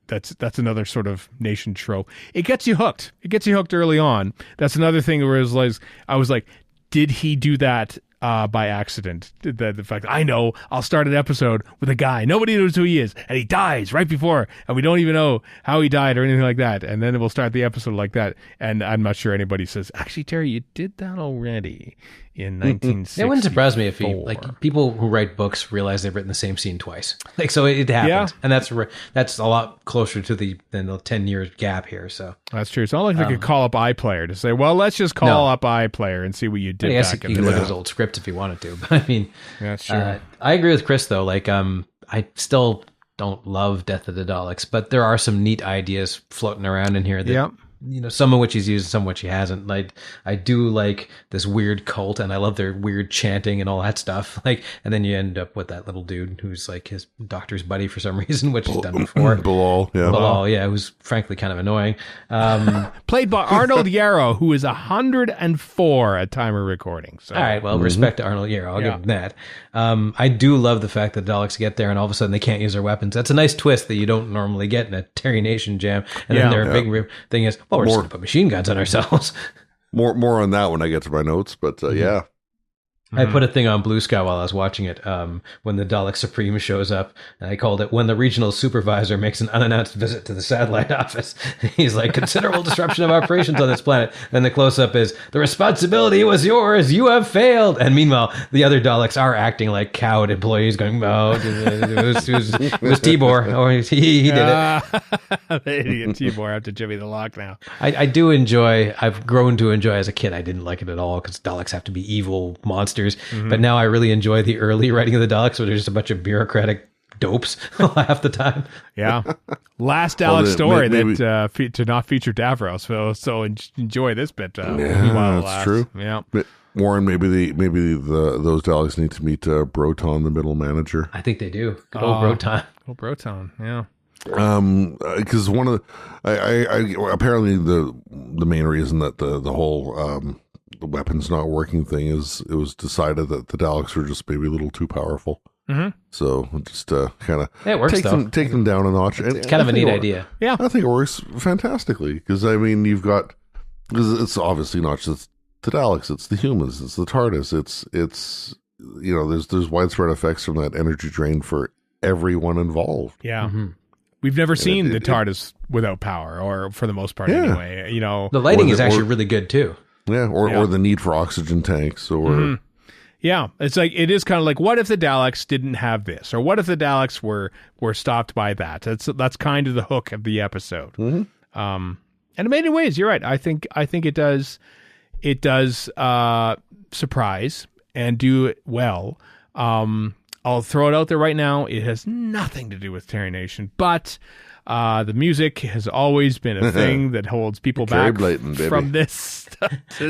that's another sort of Nation trope. It gets you hooked. It gets you hooked early on. That's another thing where I was like, did he do that by accident. The fact I know I'll start an episode with a guy, nobody knows who he is, and he dies right before, and we don't even know how he died or anything like that. And then we'll start the episode like that. And I'm not sure anybody says, actually, Terry, you did that already in 1960. It wouldn't surprise me if people who write books realize they've written the same scene twice. So it happens, and that's a lot closer to than the 10-year gap here. So that's true. It's not like they could call up iPlayer to say, well, let's just call up iPlayer and see what you did. Yes, you can look at his old script if you wanted to. But I mean, that's true. I agree with Chris though. Like, I still don't love Death of the Daleks, but there are some neat ideas floating around in here that some of which he's used, some of which he hasn't. Like, I do like this weird cult, and I love their weird chanting and all that stuff. Like, and then you end up with that little dude who's like his doctor's buddy for some reason, which he's done before. Bilal, who's frankly kind of annoying. Played by Arnold Yarrow, who is 104 at time of recording. So. All right, well, respect to Arnold Yarrow. I'll give him that. I do love the fact that the Daleks get there and all of a sudden they can't use their weapons. That's a nice twist that you don't normally get in a Terry Nation jam. And then their big thing is, we're just going to put machine guns on ourselves. More on that when I get to my notes, but yeah. I put a thing on Blue Sky while I was watching it when the Dalek Supreme shows up, and I called it when the regional supervisor makes an unannounced visit to the satellite office. He's like, considerable disruption of operations on this planet. Then the close-up is, the responsibility was yours, you have failed. And meanwhile, the other Daleks are acting like cowed employees going, oh, it was Tibor. Oh, he did it. The idiot Tibor after Jimmy the Lock now. I've grown to enjoy as a kid. I didn't like it at all because Daleks have to be evil monsters. But now I really enjoy the early writing of the Daleks, where there's just a bunch of bureaucratic dopes half the time. Yeah. Last Dalek story that to not feature Davros. So enjoy this bit. That's true. Yeah. But Warren, maybe those Daleks need to meet Broton, the middle manager. I think they do. Good old Broton. Oh, Broton. Yeah. Because one of the, apparently the main reason that the whole the weapons not working thing is it was decided that the Daleks were just maybe a little too powerful. So just kind of take them down a notch. It's kind of a neat idea. Yeah, I think it works fantastically because I mean because it's obviously not just the Daleks, it's the humans, it's the TARDIS, it's there's widespread effects from that energy drain for everyone involved. Yeah. We've never seen the TARDIS without power, or for the most part anyway. The lighting is actually really good too. Yeah, or the need for oxygen tanks, or yeah, it's like it is kind of like, what if the Daleks didn't have this, or what if the Daleks were stopped by that? That's kind of the hook of the episode. And in many ways, you're right. I think it does surprise and do it well. I'll throw it out there right now. It has nothing to do with Terry Nation, but the music has always been a thing that holds people back from this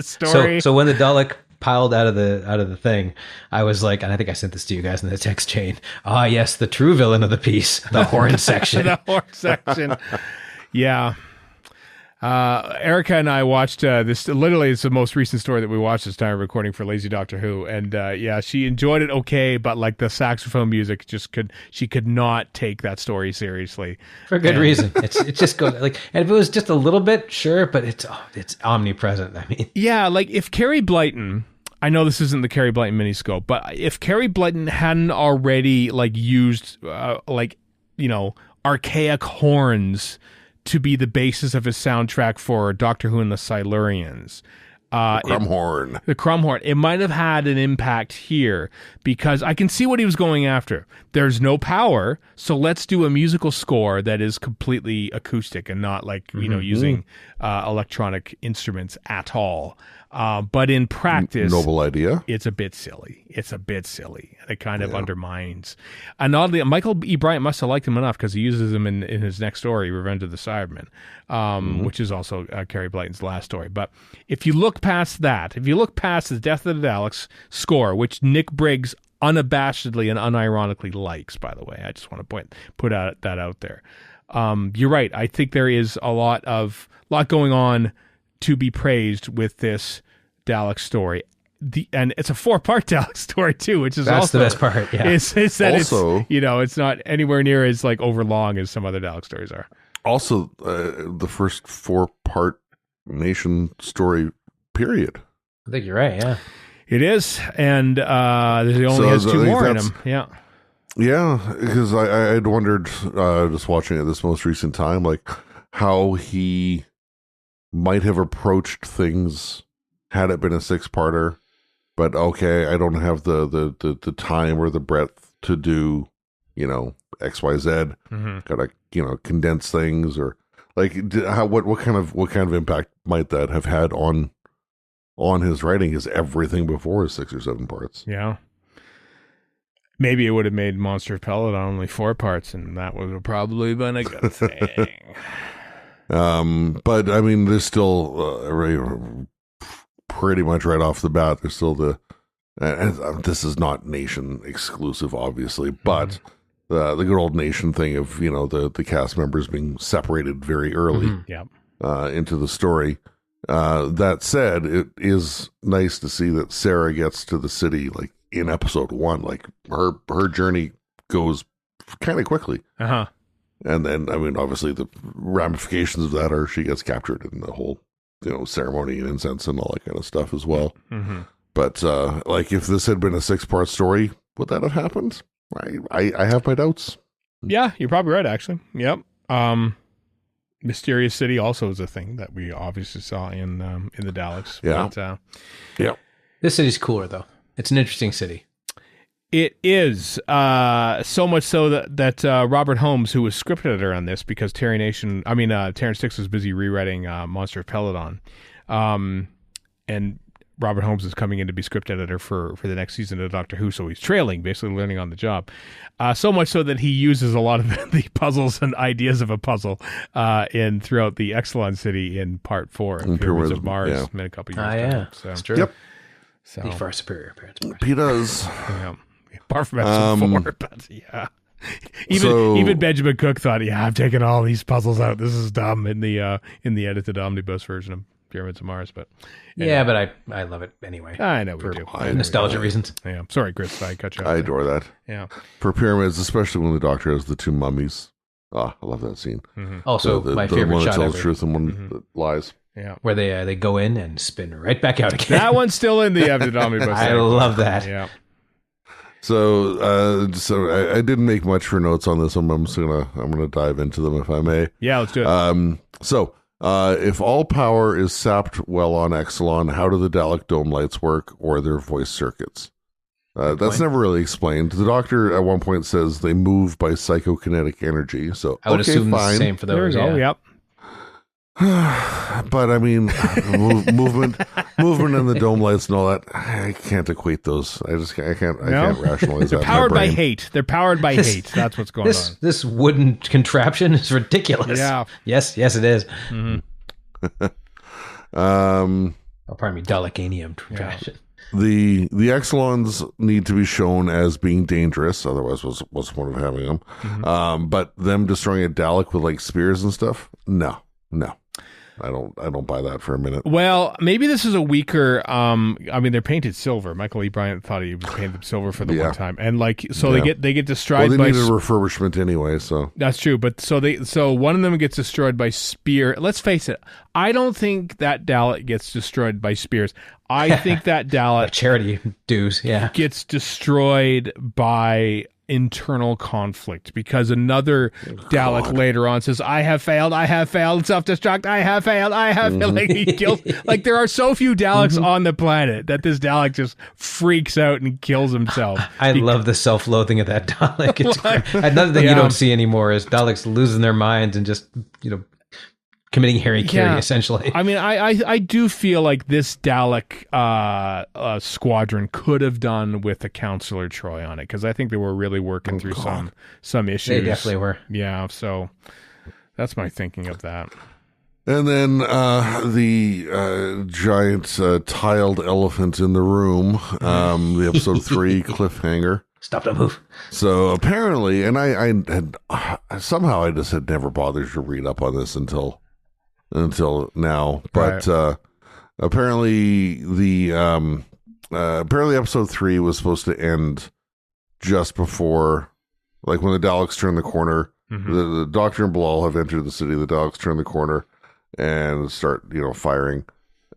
story. So when the Dalek piled out of the thing, I was like, and I think I sent this to you guys in the text chain. Ah, yes, the true villain of the piece, the horn section. The horn section. Yeah. Erica and I watched this. Literally, it's the most recent story that we watched this time recording for Lazy Doctor Who, and she enjoyed it okay, but like the saxophone music she could not take that story seriously for good reason. It just goes like, and if it was just a little bit, sure, but it's omnipresent. I mean, yeah, like if Carrie Blyton. I know this isn't the Carrie Blyton Miniscope, but if Carrie Blyton hadn't already like used archaic horns to be the basis of his soundtrack for Doctor Who and the Silurians. The Crumhorn. It might have had an impact here because I can see what he was going after. There's no power, so let's do a musical score that is completely acoustic and not like, using electronic instruments at all. But in practice, noble idea. It's a bit silly. And it kind of undermines. And oddly, Michael E. Bryant must have liked him enough because he uses him in his next story, Revenge of the Cybermen, which is also Carrie Blyton's last story. But if you look past that, if you look past the Death of the Daleks score, which Nick Briggs unabashedly and unironically likes, by the way, I just want to put that out there. You're right. I think there is a lot going on to be praised with this Dalek story. And it's a 4-part Dalek story too, which is also the best part. Yeah. Is that also, it's not anywhere near as like overlong as some other Dalek stories are. Also, the first 4-part Nation story period. I think you're right. Yeah. It is, and he only has two more in him. Yeah. Yeah, because I'd wondered, just watching it this most recent time, like how he might have approached things had it been a 6-parter. But okay, I don't have the time or the breadth to do, X, Y, Z. Mm-hmm. Gotta, condense things, or like what kind of impact might that have had on his writing? Is everything before is 6 or 7 parts? Yeah. Maybe it would have made Monster of Peladon only 4 parts, and that would have probably been a good thing. But I mean, there's still pretty much right off the bat. There's still this is not Nation exclusive, obviously, but the good old Nation thing of the cast members being separated very early into the story. That said, it is nice to see that Sarah gets to the city like in episode 1. Like her journey goes kind of quickly. Uh-huh. And then, I mean, obviously the ramifications of that are she gets captured in the whole, ceremony and incense and all that kind of stuff as well. Mm-hmm. But like if this had been a 6-part story, would that have happened? I have my doubts. Yeah, you're probably right, actually. Yep. Mysterious City also is a thing that we obviously saw in the Daleks. Yeah. But, yeah. This city's cooler, though. It's an interesting city. It is so much so that Robert Holmes, who was script editor on this, because Terrence Dix was busy rewriting Monster of Peladon, and Robert Holmes is coming in to be script editor for the next season of Doctor Who, so he's trailing, basically learning on the job. So much so that he uses a lot of the puzzles and ideas of a puzzle throughout the Exelon City in Part 4 of Pyramids of Mars a couple years ago. So, that's true. Yep. So. He's far superior, apparently. He does. Yeah. Apart from episode 4, but yeah. Even Benjamin Cook thought, I'm taking all these puzzles out. This is dumb in the edited omnibus version of Pyramids of Mars, but anyway. Yeah, but I love it anyway. I know we do. Nostalgia reasons. Yeah, sorry, Chris, I cut you off. I adore that. Yeah, for Pyramids, especially when the Doctor has the 2 mummies. I love that scene. Mm-hmm. Also, my favorite one that shot tells ever. truth and one that lies. Yeah, where they go in and spin right back out again. That one's still in the edited omnibus. I love that. Yeah. So I didn't make much for notes on this one. I'm gonna dive into them if I may. Yeah, let's do it. If all power is sapped while on Exelon, how do the Dalek dome lights work, or their voice circuits? That's never really explained. The Doctor at one point says they move by psychokinetic energy. So I would assume the same for those. There we go. Yep. But I mean, movement in the dome lights and all that. I can't equate those. I can't rationalize They're that. powered by hate. They're powered by hate. That's what's going on. This wooden contraption is ridiculous. Yeah. Yes, it is. Mm-hmm. Pardon me, Dalekanium contraption. The Exelons need to be shown as being dangerous, otherwise what's the point of having them? Mm-hmm. But them destroying a Dalek with like spears and stuff? No. I don't buy that for a minute. Well, maybe this is a weaker. They're painted silver. Michael E. Bryant thought he was painted silver for the one time, and they get destroyed. Well, they needed a refurbishment anyway, so that's true. But so one of them gets destroyed by spear. Let's face it. I don't think that Dalek gets destroyed by spears. I think that Dalek charity dues, gets destroyed by internal conflict, because another Dalek later on says, I have failed, self-destruct, I have failed. Like, he kills, like, there are so few Daleks on the planet that this Dalek just freaks out and kills himself. I love the self-loathing of that Dalek. It's another thing you don't see anymore is Daleks losing their minds and just, committing hara-kiri, essentially. I mean, I do feel like this Dalek squadron could have done with a Counselor Troy on it, because I think they were really working through some issues. They definitely were. Yeah, so that's my thinking of that. And then the giant tiled elephant in the room, the episode 3 cliffhanger. Stop, don't move. So apparently, and I somehow I just had never bothered to read up on this until now, but apparently apparently episode 3 was supposed to end just before, like, when the Daleks turn the corner. The Doctor and Bilal have entered the city. The Daleks turn the corner and start firing.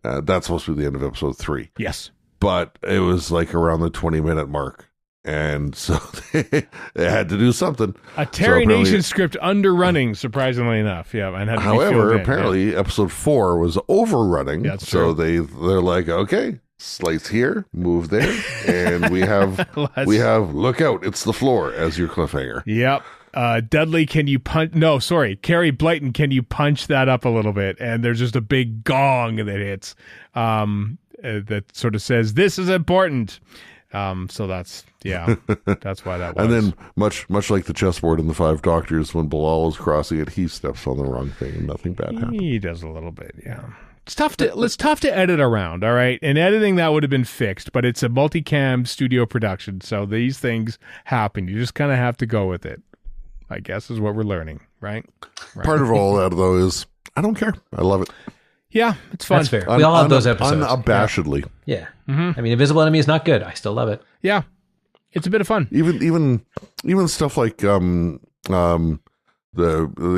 That's supposed to be the end of episode 3. Yes. but it was like around the 20-minute mark. And so they had to do something. A Terry Nation script underrunning, surprisingly enough. Yeah, and had to however, apparently episode 4 was overrunning. That's so true. they're like, okay, slice here, move there, and we have look out, it's the floor as your cliffhanger. Yep. Dudley, can you punch? No, sorry, Carrie Blyton, can you punch that up a little bit? And there's just a big gong that hits, that sort of says this is important. So that's why that was. And then much like the chessboard in the Five Doctors, when Bilal is crossing it, he steps on the wrong thing and nothing bad happens. He does a little bit, yeah. It's tough to edit around, all right? In editing, that would have been fixed, but it's a multicam studio production, so these things happen. You just kind of have to go with it, I guess, is what we're learning, right? Part of all that, though, is I don't care. I love it. Yeah, it's fun. That's fair. We all have those episodes. Unabashedly. Yeah. Mm-hmm. I mean, Invisible Enemy is not good. I still love it. Yeah, it's a bit of fun. Even stuff like the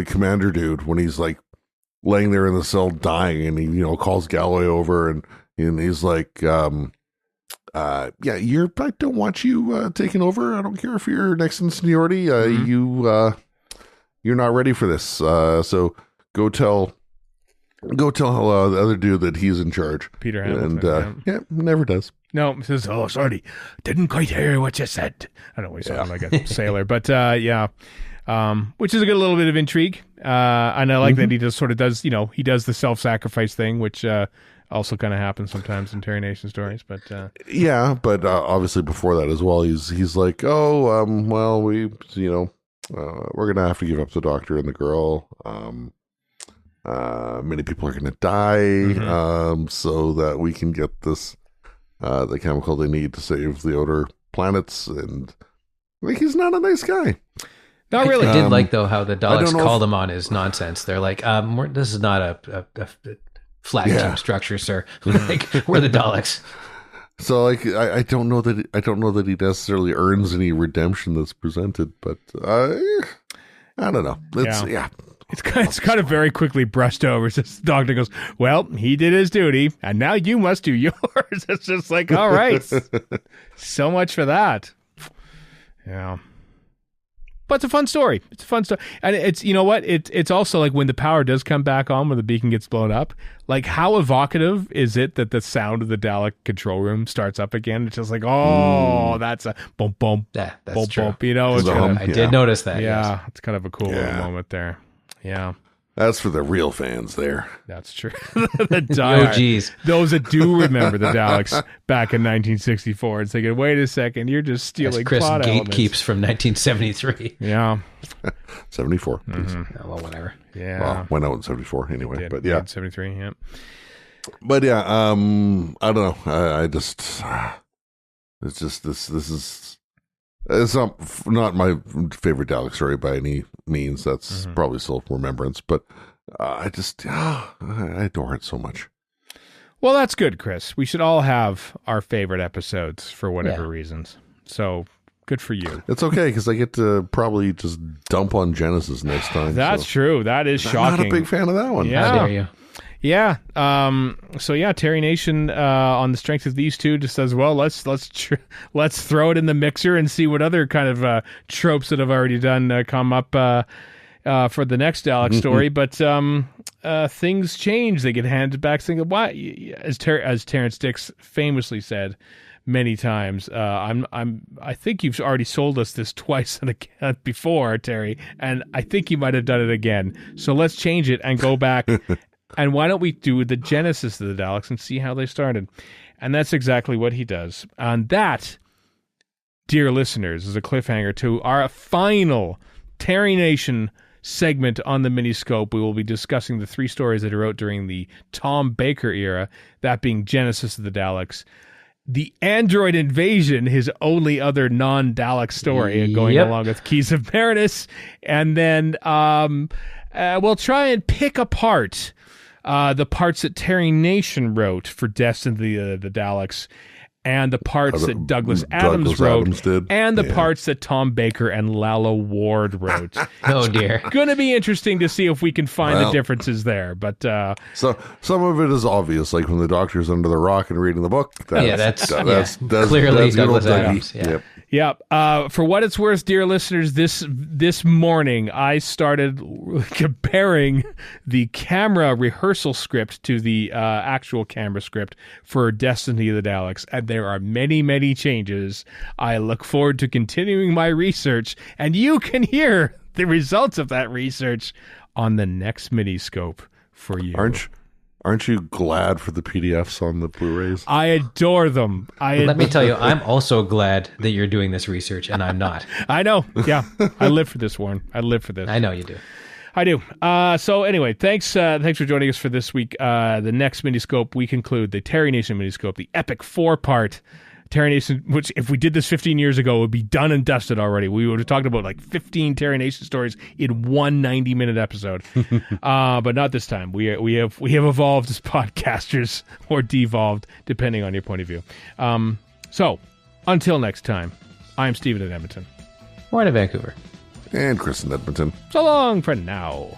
commander dude, when he's like laying there in the cell dying, and he calls Galloway over, and he's like, I don't want you taking over. I don't care if you're next in seniority. You're not ready for this. So go tell the other dude that he's in charge. Peter Hamilton. And never does. No, he says, "Oh, sorry, didn't quite hear what you said." I don't know, he sounded like a sailor, but which is a good little bit of intrigue. And I like that he just sort of does, he does the self-sacrifice thing, which also kind of happens sometimes in Terry Nation stories. But but obviously before that as well, he's like, oh, well, we're gonna have to give up the doctor and the girl. Many people are going to die, so that we can get this, the chemical they need to save the outer planets. And he's not a nice guy. Not really. I did like, though, how the Daleks called him on his nonsense. They're like, this is not a flag team structure, sir. Like, we're the Daleks. So, I don't know that he necessarily earns any redemption that's presented, but I don't know. It's It's kind of very quickly brushed over. The doctor goes, well, he did his duty, and now you must do yours. It's just like, all right. So much for that. Yeah. But it's a fun story. And it's, you know what? It's also like when the power does come back on, when the beacon gets blown up, like how evocative is it that the sound of the Dalek control room starts up again? It's just like, that's a boom, boom, that's boom, true. boom. I did notice that. Yeah, yes. it's kind of a cool little moment there. Yeah. That's for the real fans there. That's true. The OGs. Those that do remember the Daleks back in 1964 and thinking, wait a second, you're just stealing Chris plot elements. gatekeeps from 1973. Yeah. 74. Oh, well, whatever. Yeah. Well, went out in 74 anyway. But yeah. 73, yeah. But yeah, I don't know. I just, it's just, this is, it's not my favorite Dalek story by any means. That's probably still remembrance, but I adore it so much. Well, that's good, Chris. We should all have our favorite episodes for whatever reasons. So good for you. It's okay because I get to probably just dump on Genesis next time. That's true. That is shocking. I'm not a big fan of that one. Yeah. How dare you? Yeah. So yeah, Terry Nation, on the strength of these two, just says, well, let's throw it in the mixer and see what other kind of tropes that have already done come up for the next Dalek story. But things change. They get handed back. Thinking, why? As Terrence Dix famously said many times, I think you've already sold us this twice and again before, Terry, and I think you might have done it again. So let's change it and go back. And why don't we do the genesis of the Daleks and see how they started? And that's exactly what he does. And that, dear listeners, is a cliffhanger to our final Terry Nation segment on the Miniscope. We will be discussing the 3 stories that he wrote during the Tom Baker era, that being Genesis of the Daleks, the Android Invasion, his only other non-Dalek story, going along with Keys of Marinus, and then we'll try and pick apart the parts that Terry Nation wrote for Destiny of the Daleks, and the parts that Douglas Adams wrote, did. and the parts that Tom Baker and Lalla Ward wrote. Oh, dear. Going to be interesting to see if we can find the differences there. But so some of it is obvious, like when the Doctor's under the rock and reading the book. That's clearly Douglas Adams. Yeah. Yep. Yeah. For what it's worth, dear listeners, this morning I started comparing the camera rehearsal script to the actual camera script for Destiny of the Daleks, and there are many, many changes. I look forward to continuing my research, and you can hear the results of that research on the next Miniscope for you. Aren't you glad for the PDFs on the Blu-rays? I adore them. Let me tell you, I'm also glad that you're doing this research, and I'm not. I know. Yeah. I live for this, Warren. I live for this. I know you do. I do. So anyway, thanks for joining us for this week. The next Miniscope, we conclude the Terry Nation Miniscope, the epic 4-part Terry Nation, which if we did this 15 years ago, it would be done and dusted already. We would have talked about like 15 Terry Nation stories in one 90-minute episode. But not this time. We have evolved as podcasters, or devolved, depending on your point of view. So until next time, I'm Stephen in Edmonton. We're in Vancouver. And Chris in Edmonton. So long for now.